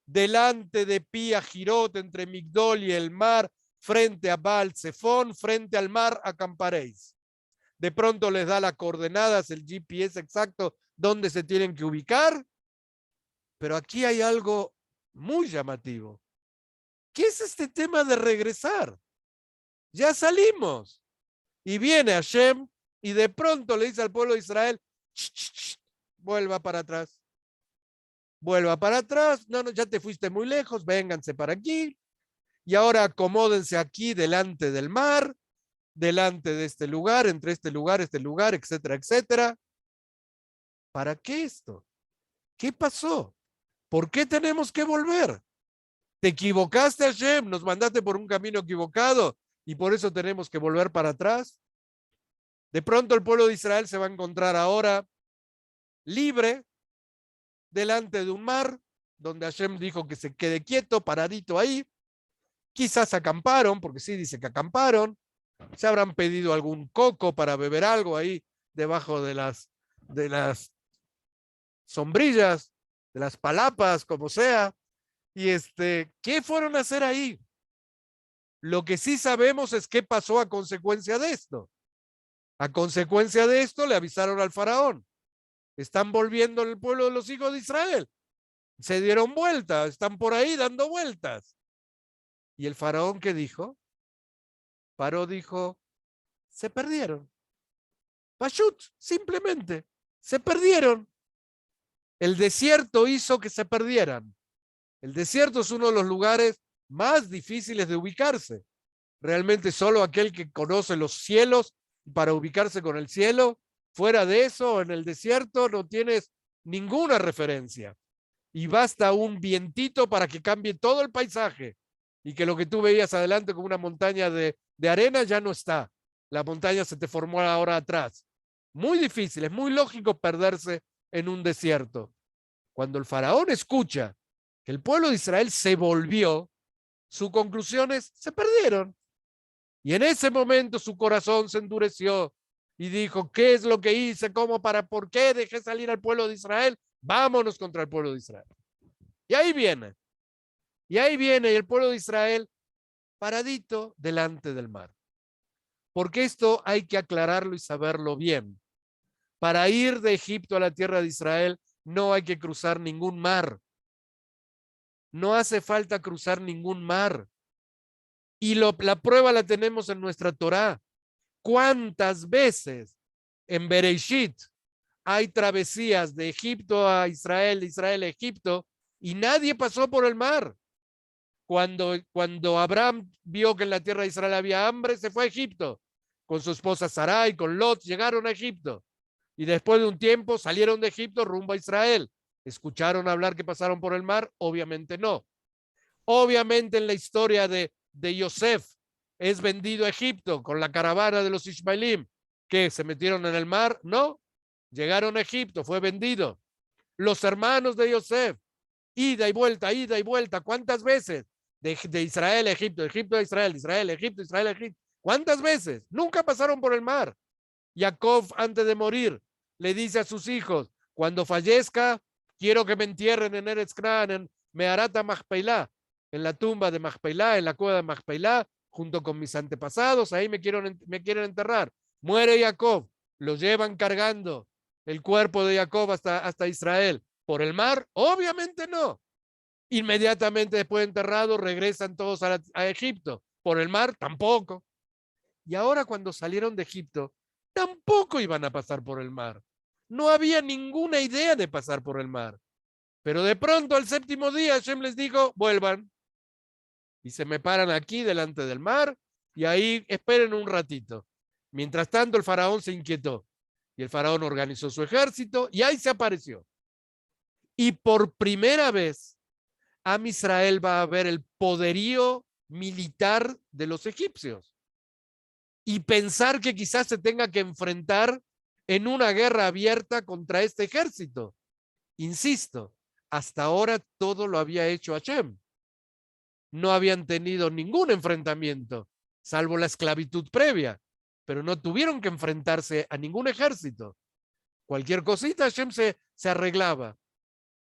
delante de Pía Girot, entre Migdol y el mar, frente a Baal Zephón, frente al mar acamparéis. De pronto les da las coordenadas, el GPS exacto, donde se tienen que ubicar. Pero aquí hay algo muy llamativo. ¿Qué es este tema de regresar? Ya salimos. Y viene Hashem y de pronto le dice al pueblo de Israel, vuelva para atrás. Vuelva para atrás. No, ya te fuiste muy lejos, vénganse para aquí. Y ahora acomódense aquí delante del mar, delante de este lugar, entre este lugar, etcétera, etcétera. ¿Para qué esto? ¿Qué pasó? ¿Por qué tenemos que volver? ¿Te equivocaste, Hashem? ¿Nos mandaste por un camino equivocado y por eso tenemos que volver para atrás? De pronto el pueblo de Israel se va a encontrar ahora libre delante de un mar donde Hashem dijo que se quede quieto, paradito ahí. Quizás acamparon, porque sí dice que acamparon. Se habrán pedido algún coco para beber algo ahí debajo de las sombrillas, de las palapas, como sea. Y ¿qué fueron a hacer ahí? Lo que sí sabemos es qué pasó a consecuencia de esto. A consecuencia de esto le avisaron al faraón. Están volviendo el pueblo de los hijos de Israel. Se dieron vuelta, están por ahí dando vueltas. ¿Y el faraón qué dijo? Paró, dijo, se perdieron. Pashut, simplemente, se perdieron. El desierto hizo que se perdieran. El desierto es uno de los lugares más difíciles de ubicarse. Realmente solo aquel que conoce los cielos para ubicarse con el cielo, fuera de eso, en el desierto no tienes ninguna referencia. Y basta un vientito para que cambie todo el paisaje y que lo que tú veías adelante como una montaña de arena ya no está. La montaña se te formó ahora atrás. Muy difícil, es muy lógico perderse en un desierto. Cuando el faraón escucha que el pueblo de Israel se volvió, su conclusión es, se perdieron. Y en ese momento su corazón se endureció y dijo, ¿qué es lo que hice? ¿Por qué dejé salir al pueblo de Israel? Vámonos contra el pueblo de Israel. Y ahí viene. Y el pueblo de Israel paradito delante del mar. Porque esto hay que aclararlo y saberlo bien. Para ir de Egipto a la tierra de Israel no hay que cruzar ningún mar. No hace falta cruzar ningún mar. Y la prueba la tenemos en nuestra Torá. ¿Cuántas veces en Bereishit hay travesías de Egipto a Israel, de Israel a Egipto, y nadie pasó por el mar? Cuando Abraham vio que en la tierra de Israel había hambre, se fue a Egipto. Con su esposa Sarai, con Lot, llegaron a Egipto. Y después de un tiempo salieron de Egipto rumbo a Israel. ¿Escucharon hablar que pasaron por el mar? Obviamente no. Obviamente en la historia de Yosef es vendido a Egipto con la caravana de los Ismaelim, que se metieron en el mar. No, llegaron a Egipto, fue vendido. Los hermanos de Yosef, ida y vuelta, ¿cuántas veces? De Israel a Egipto, de Egipto a Israel, de Israel a Egipto, Israel a Egipto. ¿Cuántas veces? Nunca pasaron por el mar. Jacob, antes de morir, le dice a sus hijos, cuando fallezca, quiero que me entierren en Eretz Canaan, en Meharata Machpelah, en la tumba de Machpelah, en la cueva de Machpelah, junto con mis antepasados, ahí me quieren enterrar. Muere Jacob, lo llevan cargando el cuerpo de Jacob hasta Israel. ¿Por el mar? Obviamente no. Inmediatamente después de enterrado regresan todos a Egipto. ¿Por el mar? Tampoco. Y ahora cuando salieron de Egipto, tampoco iban a pasar por el mar. No había ninguna idea de pasar por el mar. Pero de pronto al séptimo día Hashem les dijo, vuelvan. Y se me paran aquí delante del mar y ahí esperen un ratito. Mientras tanto el faraón se inquietó y el faraón organizó su ejército y ahí se apareció. Y por primera vez Am Israel va a ver el poderío militar de los egipcios y pensar que quizás se tenga que enfrentar en una guerra abierta contra este ejército. Insisto, hasta ahora todo lo había hecho Hashem. No habían tenido ningún enfrentamiento, salvo la esclavitud previa, pero no tuvieron que enfrentarse a ningún ejército. Cualquier cosita Hashem se arreglaba.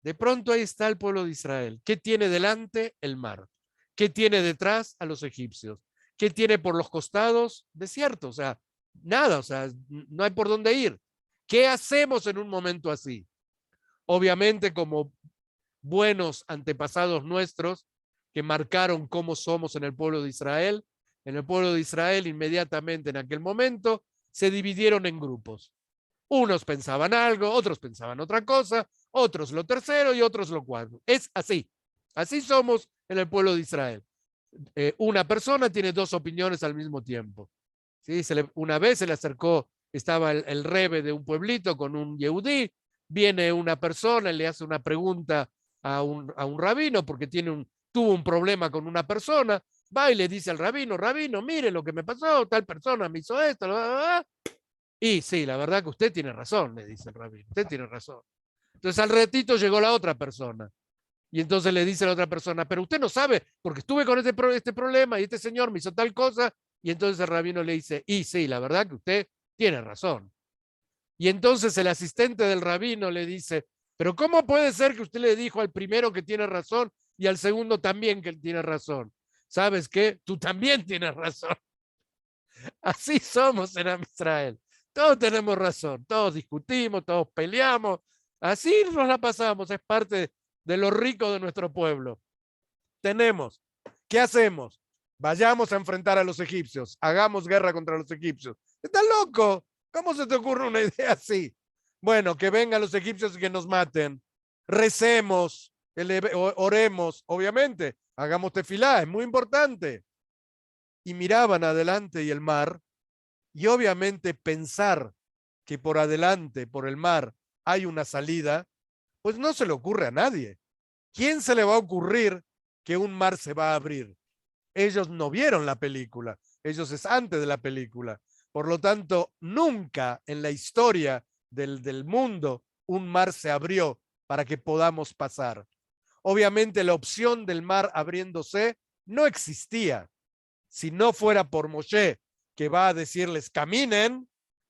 De pronto ahí está el pueblo de Israel. ¿Qué tiene delante? El mar. ¿Qué tiene detrás? A los egipcios. ¿Qué tiene por los costados? Desierto, o sea, nada, o sea, no hay por dónde ir. ¿Qué hacemos en un momento así? Obviamente, como buenos antepasados nuestros que marcaron cómo somos en el pueblo de Israel, inmediatamente en aquel momento se dividieron en grupos. Unos pensaban algo, otros pensaban otra cosa, otros lo tercero y otros lo cuarto. Es así. Así somos en el pueblo de Israel. Una persona tiene dos opiniones al mismo tiempo. ¿Sí? Una vez se le acercó, estaba el rebe de un pueblito con un yehudí, viene una persona y le hace una pregunta a un rabino porque tuvo un problema con una persona, va y le dice al rabino, mire lo que me pasó, tal persona me hizo esto, bla, bla, bla. Y sí, la verdad que usted tiene razón, le dice el rabino, usted tiene razón. Entonces al ratito llegó la otra persona. Y entonces le dice a la otra persona, pero usted no sabe, porque estuve con este problema y este señor me hizo tal cosa. Y entonces el rabino le dice, y sí, la verdad que usted tiene razón. Y entonces el asistente del rabino le dice, pero ¿cómo puede ser que usted le dijo al primero que tiene razón y al segundo también que tiene razón? ¿Sabes qué? Tú también tienes razón. Así somos en Israel. Todos tenemos razón, todos discutimos, todos peleamos. Así nos la pasamos, es parte de lo rico de nuestro pueblo. ¿Qué hacemos? Vayamos a enfrentar a los egipcios, hagamos guerra contra los egipcios. ¿Estás loco? ¿Cómo se te ocurre una idea así? Bueno, que vengan los egipcios y que nos maten. Recemos, oremos, obviamente, hagamos tefilá, es muy importante. Y miraban adelante y el mar, y obviamente pensar que por adelante, por el mar, hay una salida, pues no se le ocurre a nadie. ¿Quién se le va a ocurrir que un mar se va a abrir? Ellos no vieron la película, ellos es antes de la película. Por lo tanto, nunca en la historia del mundo un mar se abrió para que podamos pasar. Obviamente la opción del mar abriéndose no existía. Si no fuera por Moshe, que va a decirles caminen,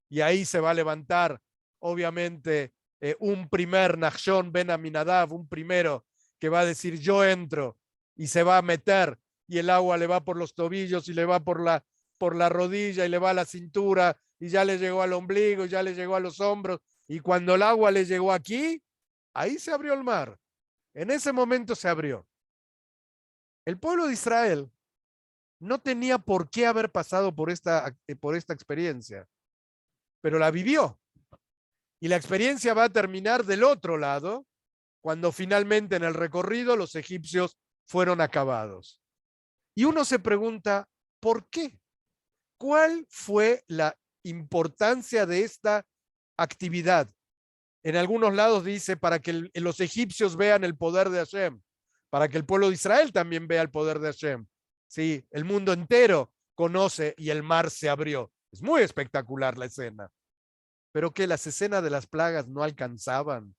y ahí se va a levantar, obviamente, un primer Nachshon ben Aminadab, un primero que va a decir yo entro, y se va a meter, y el agua le va por los tobillos, y le va por la rodilla, y le va a la cintura, y ya le llegó al ombligo, y ya le llegó a los hombros, y cuando el agua le llegó aquí, ahí se abrió el mar. En ese momento se abrió. El pueblo de Israel no tenía por qué haber pasado por esta experiencia, pero la vivió. Y la experiencia va a terminar del otro lado, cuando finalmente en el recorrido los egipcios fueron acabados. Y uno se pregunta, ¿por qué? ¿Cuál fue la importancia de esta actividad? En algunos lados dice para que los egipcios vean el poder de Hashem, para que el pueblo de Israel también vea el poder de Hashem. Sí, el mundo entero conoce y el mar se abrió. Es muy espectacular la escena. Pero que las escenas de las plagas no alcanzaban,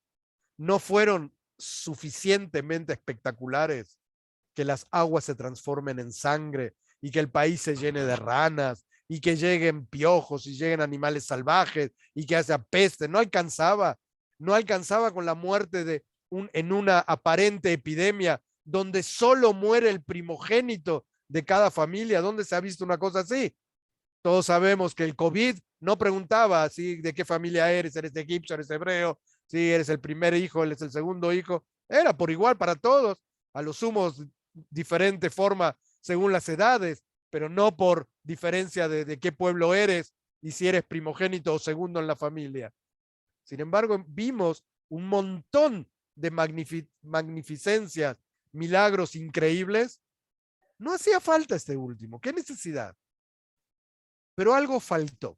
no fueron suficientemente espectaculares, que las aguas se transformen en sangre y que el país se llene de ranas y que lleguen piojos y lleguen animales salvajes y que haya peste. No alcanzaba con la muerte en una aparente epidemia donde solo muere el primogénito de cada familia. ¿Dónde se ha visto una cosa así? Todos sabemos que el COVID no preguntaba ¿sí? de qué familia eres egipcio, eres hebreo, si eres el primer hijo, eres el segundo hijo. Era por igual para todos, a lo sumo diferente forma según las edades, pero no por diferencia de qué pueblo eres y si eres primogénito o segundo en la familia. Sin embargo, vimos un montón de magnificencias, milagros increíbles. No hacía falta este último. ¿Qué necesidad? Pero algo faltó.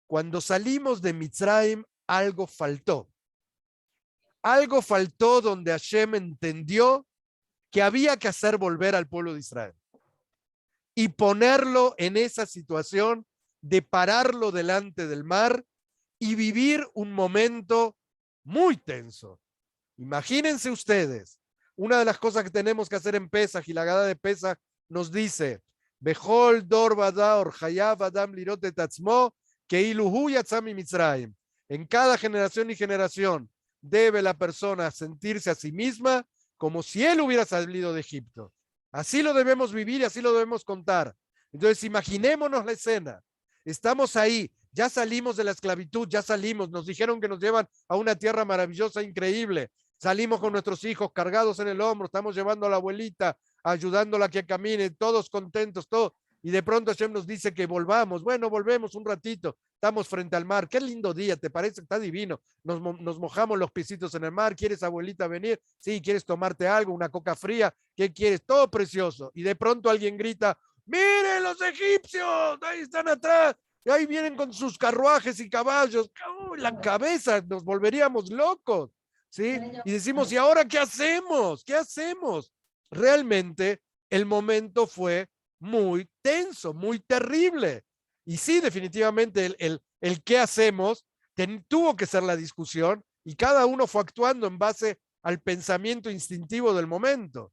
Cuando salimos de Mitzrayim, algo faltó. Algo faltó donde Hashem entendió que había que hacer volver al pueblo de Israel y ponerlo en esa situación de pararlo delante del mar y vivir un momento muy tenso. Imagínense ustedes, una de las cosas que tenemos que hacer en Pesaj y la Haggadah de Pesaj nos dice, Bechol dor vadaor hayav adam lirot et atzmo keiluhu yatzah mi Mitzrayim. En cada generación y generación debe la persona sentirse a sí misma como si él hubiera salido de Egipto. Así lo debemos vivir y así lo debemos contar. Entonces imaginémonos la escena. Estamos ahí, ya salimos de la esclavitud, ya salimos, nos dijeron que nos llevan a una tierra maravillosa, increíble. Salimos con nuestros hijos cargados en el hombro, estamos llevando a la abuelita, ayudándola a que camine, todos contentos, todo. Y de pronto Hashem nos dice que volvamos. Bueno, volvemos un ratito, estamos frente al mar. Qué lindo día, ¿te parece? Está divino. Nos mojamos los piecitos en el mar. ¿Quieres, abuelita, venir? Sí, ¿quieres tomarte algo? Una coca fría. ¿Qué quieres? Todo precioso. Y de pronto alguien grita, ¡miren los egipcios! Ahí están atrás. Y ahí vienen con sus carruajes y caballos. La cabeza, nos volveríamos locos. ¿Sí? Y decimos, ¿y ahora qué hacemos? ¿Qué hacemos? Realmente el momento fue muy tenso, muy terrible. Y sí, definitivamente el qué hacemos tuvo que ser la discusión y cada uno fue actuando en base al pensamiento instintivo del momento.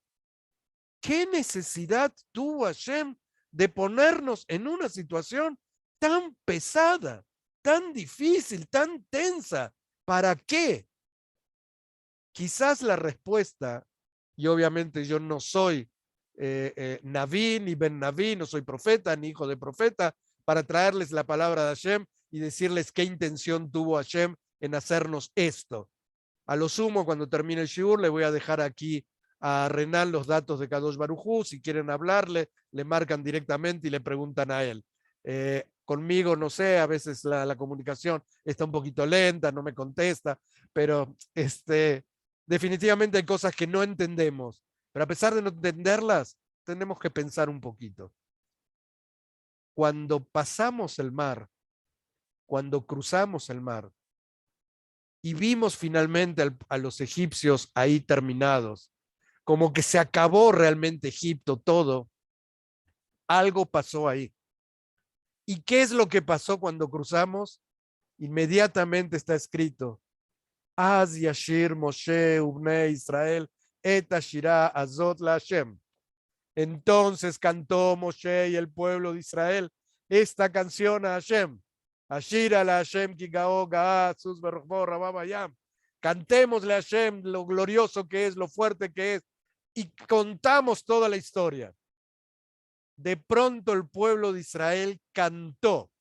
¿Qué necesidad tuvo Hashem de ponernos en una situación tan pesada, tan difícil, tan tensa? ¿Para qué? Quizás la respuesta, y obviamente yo no soy Naví, ni Ben Naví, no soy profeta, ni hijo de profeta, para traerles la palabra de Hashem y decirles qué intención tuvo Hashem en hacernos esto. A lo sumo, cuando termine el shiur, le voy a dejar aquí a Renan los datos de Kadosh Baruj Hu. Si quieren hablarle, le marcan directamente y le preguntan a él. Conmigo, no sé, a veces la comunicación está un poquito lenta, no me contesta, pero definitivamente hay cosas que no entendemos, pero a pesar de no entenderlas, tenemos que pensar un poquito. Cuando pasamos el mar, cuando cruzamos el mar y vimos finalmente a los egipcios ahí terminados, como que se acabó realmente Egipto, todo, algo pasó ahí. ¿Y qué es lo que pasó cuando cruzamos? Inmediatamente está escrito, Az yashir Moshe ubnei Israel et ashirah azot la Hashem. Entonces cantó Moshe y el pueblo de Israel esta canción a Hashem. Ashira la Hashem ki gao ga'a sus berachbo rababayam. Cantémosle a Hashem lo glorioso que es, lo fuerte que es, y contamos toda la historia. De pronto el pueblo de Israel cantó,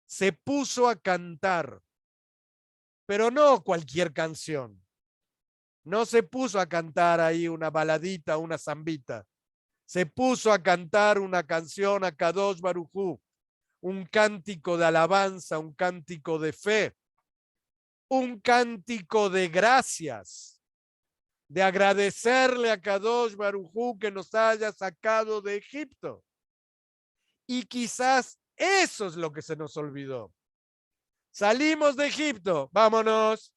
se puso a cantar, pero no cualquier canción. No se puso a cantar ahí una baladita, una zambita. Se puso a cantar una canción a Kadosh Baruj Hu, un cántico de alabanza, un cántico de fe, un cántico de gracias, de agradecerle a Kadosh Baruj Hu que nos haya sacado de Egipto. Y quizás eso es lo que se nos olvidó. Salimos de Egipto, vámonos.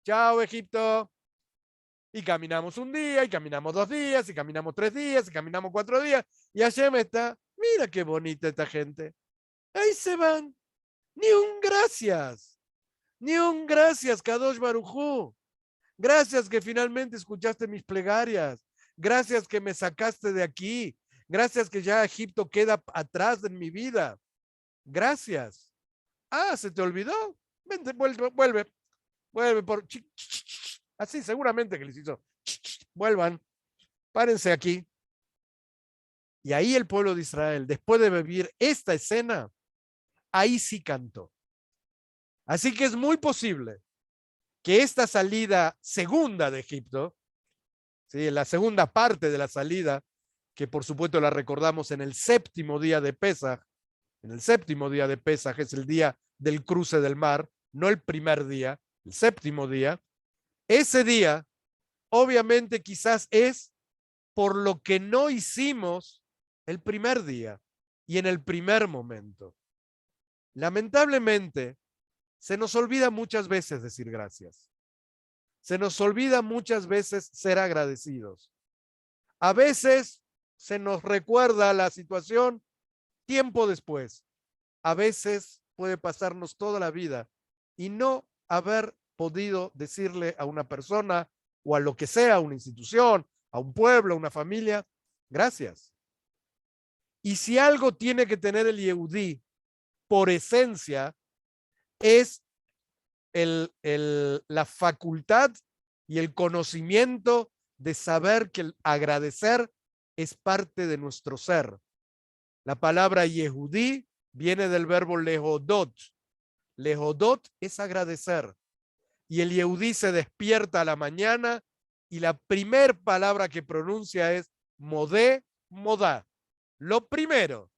Chao, Egipto. Y caminamos un día, y caminamos 2 días, y caminamos 3 días, y caminamos 4 días. Y Hashem está, mira qué bonita esta gente. Ahí se van. Ni un gracias. Ni un gracias, Kadosh Baruj Hu. Gracias que finalmente escuchaste mis plegarias. Gracias que me sacaste de aquí. Gracias que ya Egipto queda atrás en mi vida. Gracias. Ah, ¿se te olvidó? Vente, vuelve. Vuelve por... Así seguramente que les hizo. Vuelvan. Párense aquí. Y ahí el pueblo de Israel, después de vivir esta escena, ahí sí cantó. Así que es muy posible que esta salida segunda de Egipto, ¿sí?, la segunda parte de la salida, que por supuesto la recordamos en el séptimo día de Pesaj, en el séptimo día de Pesaj es el día del cruce del mar, no el primer día, el séptimo día. Ese día, obviamente, quizás es por lo que no hicimos el primer día y en el primer momento. Lamentablemente, se nos olvida muchas veces decir gracias. Se nos olvida muchas veces ser agradecidos. A veces se nos recuerda la situación tiempo después. A veces puede pasarnos toda la vida y no haber podido decirle a una persona o a lo que sea, a una institución, a un pueblo, a una familia, gracias. Y si algo tiene que tener el Yehudí por esencia, es la facultad y el conocimiento de saber que el agradecer es parte de nuestro ser. La palabra Yehudí viene del verbo lehodot. Lehodot es agradecer. Y el Yehudí se despierta a la mañana y la primer palabra que pronuncia es modé, modá. Lo primero,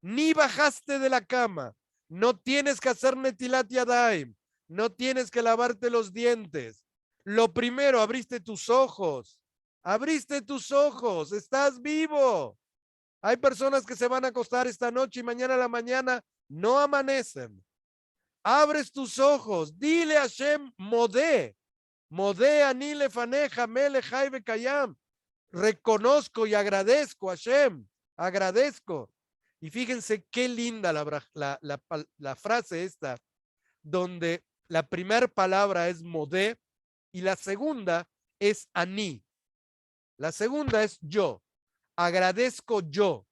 ni bajaste de la cama, no tienes que hacer netilat yadayim, no tienes que lavarte los dientes. Lo primero, abriste tus ojos, estás vivo. Hay personas que se van a acostar esta noche y mañana a la mañana no amanecen. Abres tus ojos, dile a Hashem, modé ani lefaneja melech hay vekayam. Reconozco y agradezco a Hashem, agradezco. Y fíjense qué linda la frase esta, donde la primera palabra es modé y la segunda es ani. La segunda es yo, agradezco yo,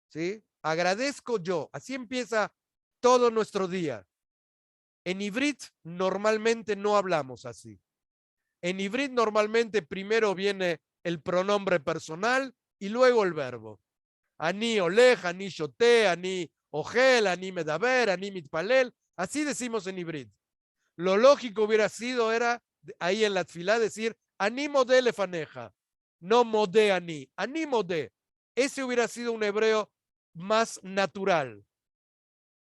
¿sí? Agradezco yo. Así empieza todo nuestro día. En Ivrit normalmente no hablamos así. En Ivrit normalmente primero viene el pronombre personal y luego el verbo. Ani olej, ani shote, ani ojel, ani medaber, ani mitpalel. Así decimos en Ivrit. Lo lógico hubiera sido, era ahí en la tfilá decir ani modé lefaneja, no modé ani modé. Ese hubiera sido un hebreo más natural.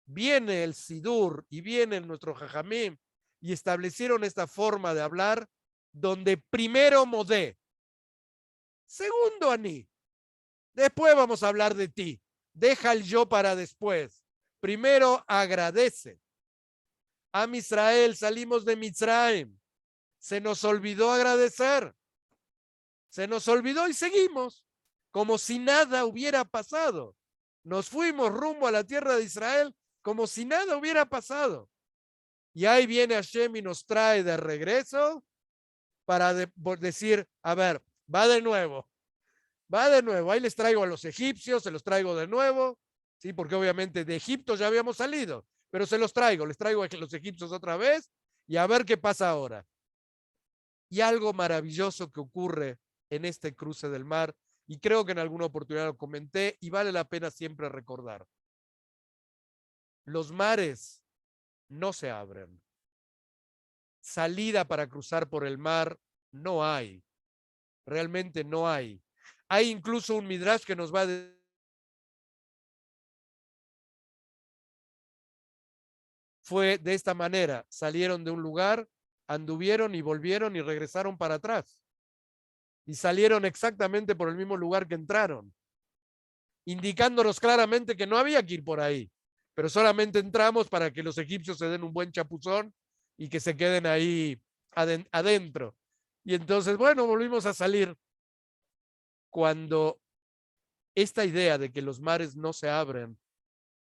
Viene el Sidur y viene nuestro Jajamim y establecieron esta forma de hablar donde primero modé, segundo ani, después vamos a hablar de ti, deja el yo para después, primero agradece. Am Israel, salimos de Mitzrayim, se nos olvidó agradecer, se nos olvidó y seguimos como si nada hubiera pasado. Nos fuimos rumbo a la tierra de Israel como si nada hubiera pasado. Y ahí viene Hashem y nos trae de regreso para decir, a ver, va de nuevo, ahí les traigo a los egipcios, se los traigo de nuevo, ¿sí? Porque obviamente de Egipto ya habíamos salido, pero les traigo a los egipcios otra vez y a ver qué pasa ahora. Y algo maravilloso que ocurre en este cruce del mar, y creo que en alguna oportunidad lo comenté y vale la pena siempre recordar. Los mares no se abren. Salida para cruzar por el mar no hay. Realmente no hay. Hay incluso un midrash que nos va a decir fue de esta manera. Salieron de un lugar, anduvieron y volvieron y regresaron para atrás. Y salieron exactamente por el mismo lugar que entraron, indicándonos claramente que no había que ir por ahí, pero solamente entramos para que los egipcios se den un buen chapuzón y que se queden ahí adentro. Y entonces, bueno, volvimos a salir. Cuando esta idea de que los mares no se abren,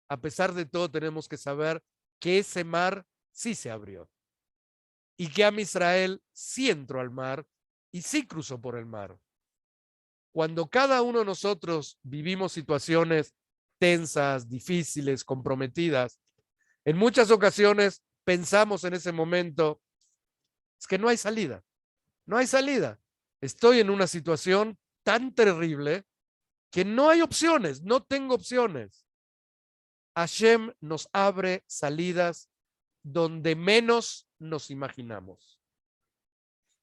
a pesar de todo tenemos que saber que ese mar sí se abrió y que Am Israel sí entró al mar y sí cruzó por el mar. Cuando cada uno de nosotros vivimos situaciones tensas, difíciles, comprometidas, en muchas ocasiones pensamos en ese momento, es que no hay salida, no hay salida. Estoy en una situación tan terrible que no hay opciones, no tengo opciones. Hashem nos abre salidas donde menos nos imaginamos.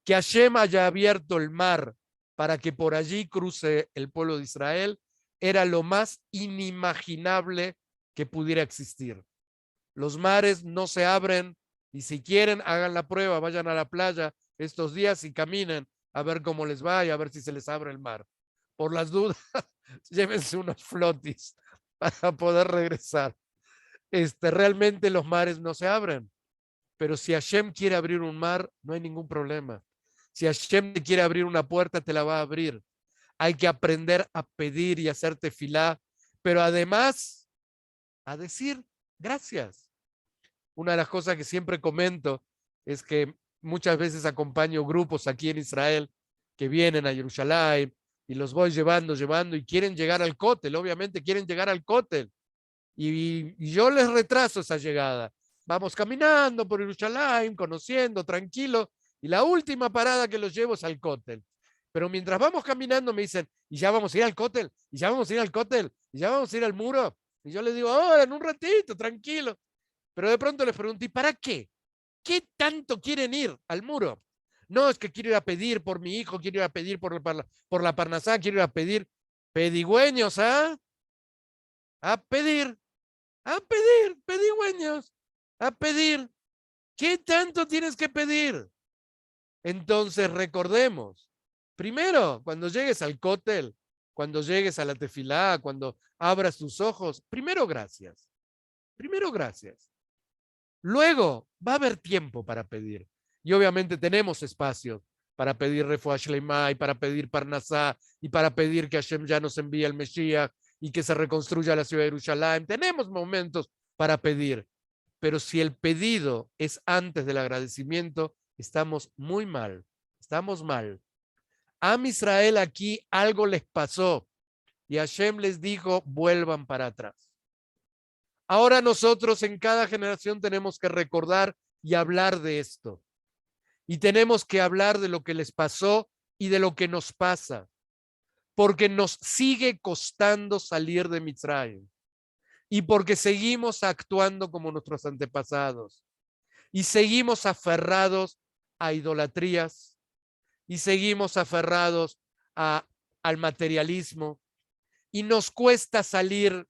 Que Hashem haya abierto el mar para que por allí cruce el pueblo de Israel era lo más inimaginable que pudiera existir. Los mares no se abren y si quieren hagan la prueba, vayan a la playa estos días y caminen a ver cómo les va y a ver si se les abre el mar. Por las dudas, llévense unos flotis para poder regresar. Realmente los mares no se abren, pero si Hashem quiere abrir un mar, no hay ningún problema. Si Hashem te quiere abrir una puerta, te la va a abrir. Hay que aprender a pedir y hacer tefilá, pero además a decir gracias. Una de las cosas que siempre comento es que muchas veces acompaño grupos aquí en Israel que vienen a Jerusalén y los voy llevando y quieren llegar al cótel, obviamente quieren llegar al cótel. Y yo les retraso esa llegada. Vamos caminando por Jerusalén, conociendo, tranquilo, y la última parada que los llevo es al cótel. Pero mientras vamos caminando me dicen, ¿y ya vamos a ir al cótel? ¿Y ya vamos a ir al cótel? ¿Y ya vamos a ir al muro? Y yo les digo, ahora, en un ratito, tranquilo. Pero de pronto les pregunto, ¿y para qué? ¿Qué tanto quieren ir al muro? No, es que quiero ir a pedir por mi hijo, quiero ir a pedir por la Parnasá, quiero ir a pedir pedigüeños, ¿ah? A pedir, pedigüeños, a pedir. ¿Qué tanto tienes que pedir? Entonces recordemos, primero, cuando llegues al cótel, cuando llegues a la tefilá, cuando abras tus ojos, primero gracias. Primero gracias. Luego va a haber tiempo para pedir. Y obviamente tenemos espacio para pedir refuah shleimá y para pedir parnasá y para pedir que Hashem ya nos envíe el Mesías y que se reconstruya la ciudad de Jerusalén. Tenemos momentos para pedir. Pero si el pedido es antes del agradecimiento, estamos muy mal. Estamos mal. A Israel aquí algo les pasó y Hashem les dijo, vuelvan para atrás. Ahora nosotros en cada generación tenemos que recordar y hablar de esto. Y tenemos que hablar de lo que les pasó y de lo que nos pasa. Porque nos sigue costando salir de Mitzrayim. Y porque seguimos actuando como nuestros antepasados. Y seguimos aferrados a idolatrías. Y seguimos aferrados al materialismo. Y nos cuesta salir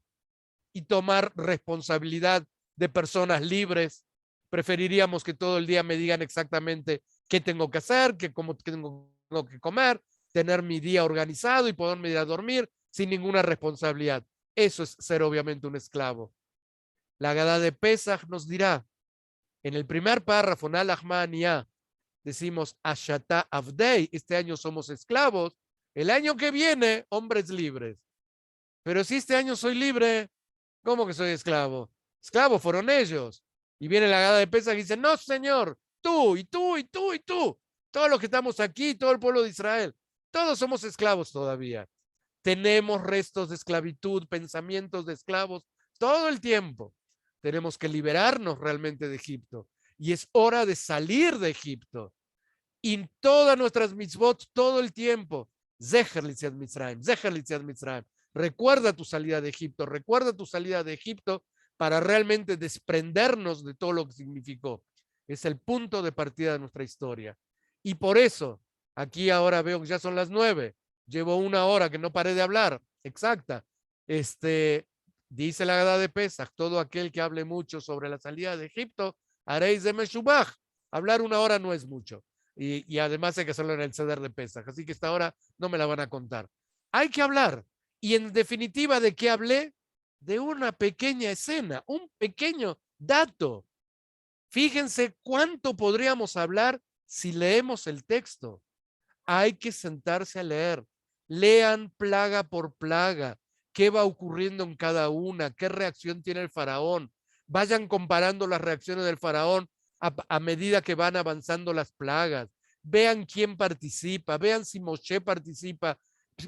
y tomar responsabilidad de personas libres. Preferiríamos que todo el día me digan exactamente qué tengo que hacer, cómo tengo que comer, tener mi día organizado y poderme ir a dormir sin ninguna responsabilidad. Eso es ser obviamente un esclavo. La Agadá de Pesach nos dirá, en el primer párrafo, Nalachmania, decimos Ashata Avdei, este año somos esclavos, el año que viene, hombres libres. Pero si este año soy libre, ¿cómo que soy esclavo? Esclavos fueron ellos. Y viene la Agadá de Pesach y dice, no, señor, tú, y tú, y tú, y tú. Todos los que estamos aquí, todo el pueblo de Israel, todos somos esclavos todavía. Tenemos restos de esclavitud, pensamientos de esclavos todo el tiempo. Tenemos que liberarnos realmente de Egipto. Y es hora de salir de Egipto. Y todas nuestras mitzvot, todo el tiempo. Zecher Litziat Mitzrayim, Zecher Litziat Mitzrayim. Recuerda tu salida de Egipto, recuerda tu salida de Egipto para realmente desprendernos de todo lo que significó. Es el punto de partida de nuestra historia. Y por eso, aquí ahora veo que ya son las 9. Llevo 1 hora que no paré de hablar. Exacta. Dice la Agadá de Pesach, todo aquel que hable mucho sobre la salida de Egipto, haréis de Meshubach. Hablar 1 hora no es mucho. Y además hay que hacerlo en el ceder de Pesach. Así que esta hora no me la van a contar. Hay que hablar. Y en definitiva, ¿de qué hablé? De una pequeña escena, un pequeño dato. Fíjense cuánto podríamos hablar si leemos el texto. Hay que sentarse a leer. Lean plaga por plaga. ¿Qué va ocurriendo en cada una? ¿Qué reacción tiene el faraón? Vayan comparando las reacciones del faraón a medida que van avanzando las plagas. Vean quién participa. Vean si Moshe participa.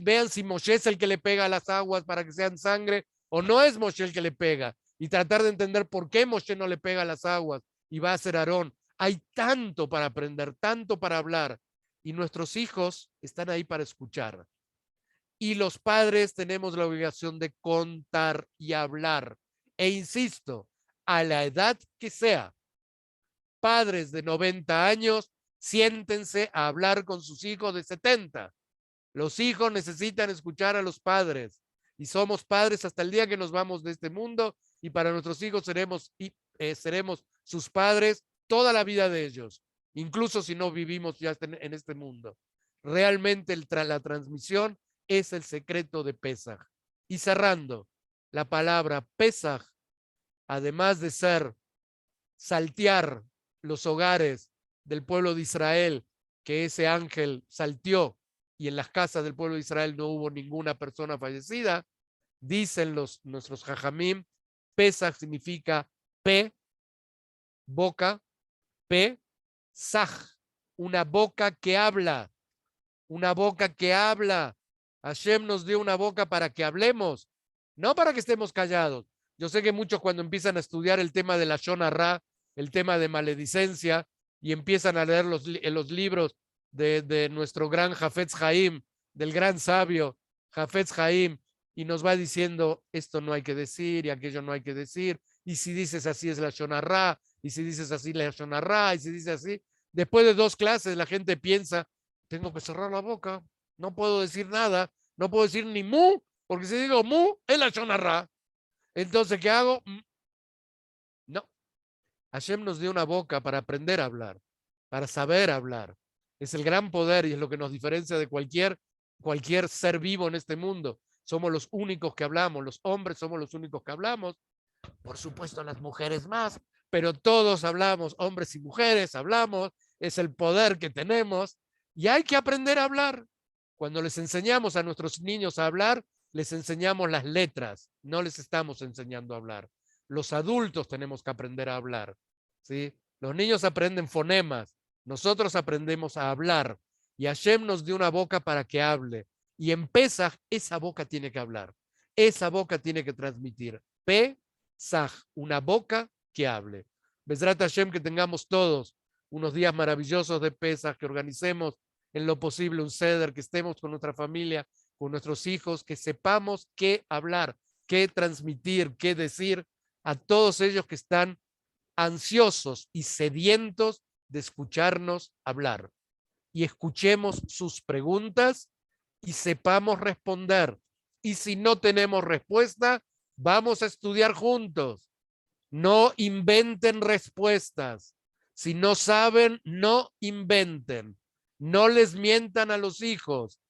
Vean si Moshe es el que le pega a las aguas para que sean sangre o no es Moshe el que le pega. Y tratar de entender por qué Moshe no le pega a las aguas y va a ser Aarón. Hay tanto para aprender, tanto para hablar. y nuestros hijos están ahí para escuchar. Y los padres tenemos la obligación de contar y hablar. E insisto, a la edad que sea, padres de 90 años, siéntense a hablar con sus hijos de 70. Los hijos necesitan escuchar a los padres y somos padres hasta el día que nos vamos de este mundo y para nuestros hijos seremos sus padres toda la vida de ellos, incluso si no vivimos ya en este mundo. Realmente la transmisión es el secreto de Pesaj. Y cerrando, la palabra Pesaj, además de ser saltear los hogares del pueblo de Israel, que ese ángel salteó y en las casas del pueblo de Israel no hubo ninguna persona fallecida, dicen nuestros jajamim, Pesach significa boca, Saj, una boca que habla, una boca que habla. Hashem nos dio una boca para que hablemos, no para que estemos callados. Yo sé que muchos cuando empiezan a estudiar el tema de la Lashon Hara, el tema de maledicencia, y empiezan a leer los libros de nuestro gran Hafetz Haim, del gran sabio Hafetz Haim, y nos va diciendo, esto no hay que decir y aquello no hay que decir, y si dices así es la Lashon Hara, y si dices así la Lashon Hara, y si dices así. Después de 2 clases la gente piensa, tengo que cerrar la boca, no puedo decir nada, no puedo decir ni mu, porque si digo mu, es la Lashon Hara. Entonces, ¿qué hago? No. Hashem nos dio una boca para aprender a hablar, para saber hablar. Es el gran poder y es lo que nos diferencia de cualquier ser vivo en este mundo. Somos los únicos que hablamos, los hombres somos los únicos que hablamos, por supuesto las mujeres más, pero todos hablamos, hombres y mujeres hablamos, es el poder que tenemos y hay que aprender a hablar. Cuando les enseñamos a nuestros niños a hablar, les enseñamos las letras, no les estamos enseñando a hablar. Los adultos tenemos que aprender a hablar, ¿sí? Los niños aprenden fonemas, nosotros aprendemos a hablar y Hashem nos dio una boca para que hable y en Pesaj esa boca tiene que hablar, esa boca tiene que transmitir. Pesaj, una boca que hable. Bezrat Hashem, que tengamos todos unos días maravillosos de Pesaj, que organicemos en lo posible un ceder, que estemos con nuestra familia, con nuestros hijos, que sepamos qué hablar, qué transmitir, qué decir a todos ellos que están ansiosos y sedientos de escucharnos hablar. Y escuchemos sus preguntas y sepamos responder. Y si no tenemos respuesta, vamos a estudiar juntos. No inventen respuestas. Si no saben, no inventen. No les mientan a los hijos.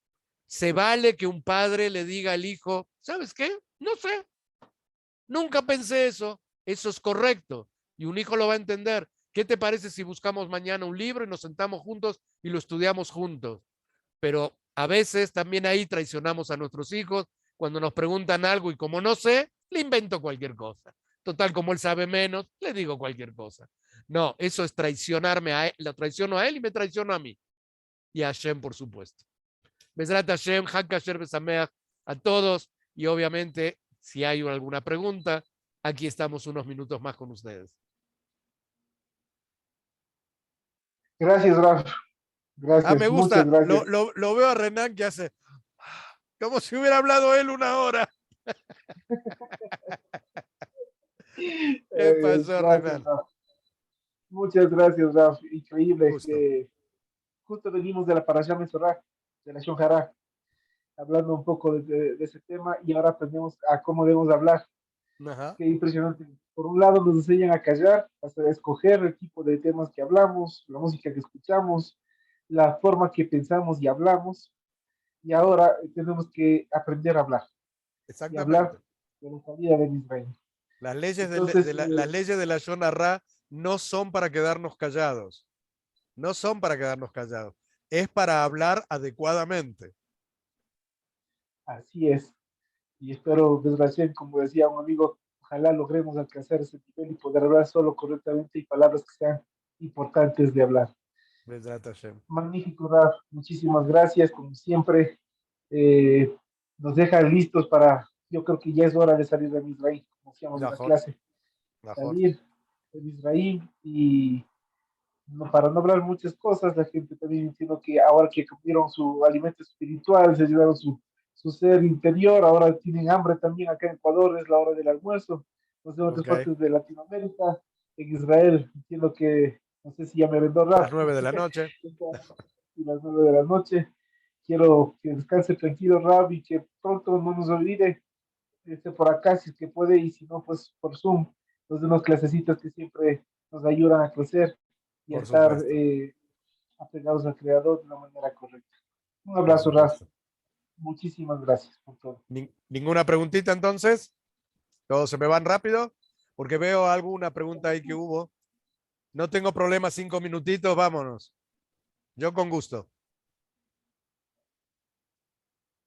Se vale que un padre le diga al hijo, ¿sabes qué? No sé. Nunca pensé eso. Eso es correcto. Y un hijo lo va a entender. ¿Qué te parece si buscamos mañana un libro y nos sentamos juntos y lo estudiamos juntos? Pero a veces también ahí traicionamos a nuestros hijos cuando nos preguntan algo y como no sé, le invento cualquier cosa. Total, como él sabe menos, le digo cualquier cosa. No, eso es traicionarme a él, lo traiciono a él y me traiciono a mí. Y a Hashem, por supuesto. Bezrat Hashem, Hag Kasher Besameach a todos y obviamente si hay alguna pregunta, aquí estamos unos minutos más con ustedes. Gracias, Raf. Gracias, Me muchas gusta. gracias. Lo veo a Renan que hace como si hubiera hablado él 1 hora. ¿Qué pasó, Gracias, Renan? Raf. Muchas gracias, Raf. Increíble. Gusto. Justo venimos de la Parashá Mesorá, de la Shon Hara, hablando un poco de ese tema y ahora aprendemos a cómo debemos hablar. Ajá. Qué impresionante. Por un lado nos enseñan a callar, hasta escoger el tipo de temas que hablamos, la música que escuchamos, la forma que pensamos y hablamos. Y ahora tenemos que aprender a hablar y hablar Exactamente. de la salida de Israel. Las leyes Entonces, las leyes de la Lashon Hara no son para quedarnos callados. No son para quedarnos callados. Es para hablar adecuadamente. así es. Y espero, desgraciadamente, como decía un amigo, ojalá logremos alcanzar ese nivel y poder hablar solo correctamente y palabras que sean importantes de hablar. Bezrat Hashem. Magnífico, Raf. Muchísimas gracias, como siempre. Nos dejan listos para, yo creo que ya es hora de salir de Misraim, como decíamos en la Mejor. clase. Salir de Misraim y para no hablar muchas cosas, la gente también diciendo que ahora que comieron su alimento espiritual, se llevaron su ser interior, ahora tienen hambre también acá en Ecuador, es la hora del almuerzo, no sé, en otras Ok. partes de Latinoamérica, en Israel, entiendo que, no sé si ya me vendó Las Raf, 9 de la noche. y las 9 de la noche, quiero que descanse tranquilo Raf y que pronto no nos olvide, esté por acá si es que puede y si no, pues por Zoom, nos unos clasecitos que siempre nos ayudan a crecer y a Por estar supuesto. apegados al creador de una manera correcta. Un Por abrazo, Raz. supuesto. Muchísimas gracias por todo. ¿Ninguna preguntita entonces? ¿Todos se me van rápido? Porque veo alguna pregunta ahí que hubo. No tengo problema, 5 minutitos, vámonos. Yo con gusto.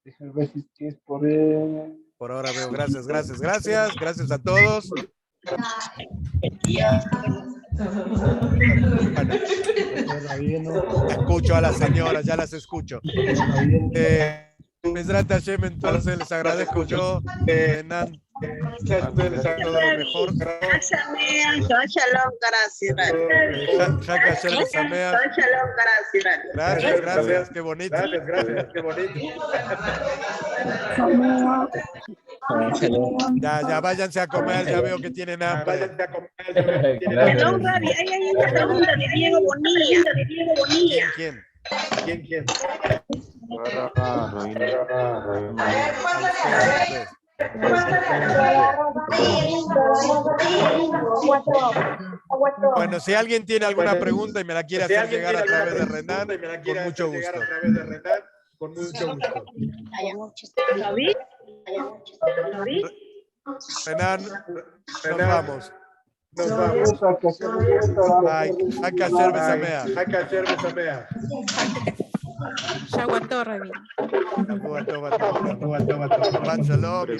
Déjame ver si es que es por él. Por ahora veo. Gracias, gracias, gracias. Gracias a todos. Bueno, escucho a las señoras, ya las escucho. Mesrat Hashem, entonces les agradezco yo. Renan, todo lo mejor. Shalom, gracias. Haka Sher Sameach. Shalom, gracias. Gracias, gracias, qué bonito. Gracias, qué bonito. Ya váyanse a comer, ya veo que tienen hambre. Váyanse a comer, ya veo que tienen hambre. Shalom, Rabi. Ay, pregunta de Diego Bonilla. ¿Quién? Bueno, si alguien tiene alguna pregunta y me la quiere hacer llegar a través de Renan, con mucho gusto. Con mucho gusto. Renan, nos vamos. Nos vamos. Ay, Haka Sher Besamea. Haka Sher Besamea. Ya aguantó, Rabin. Shabbat Shalom.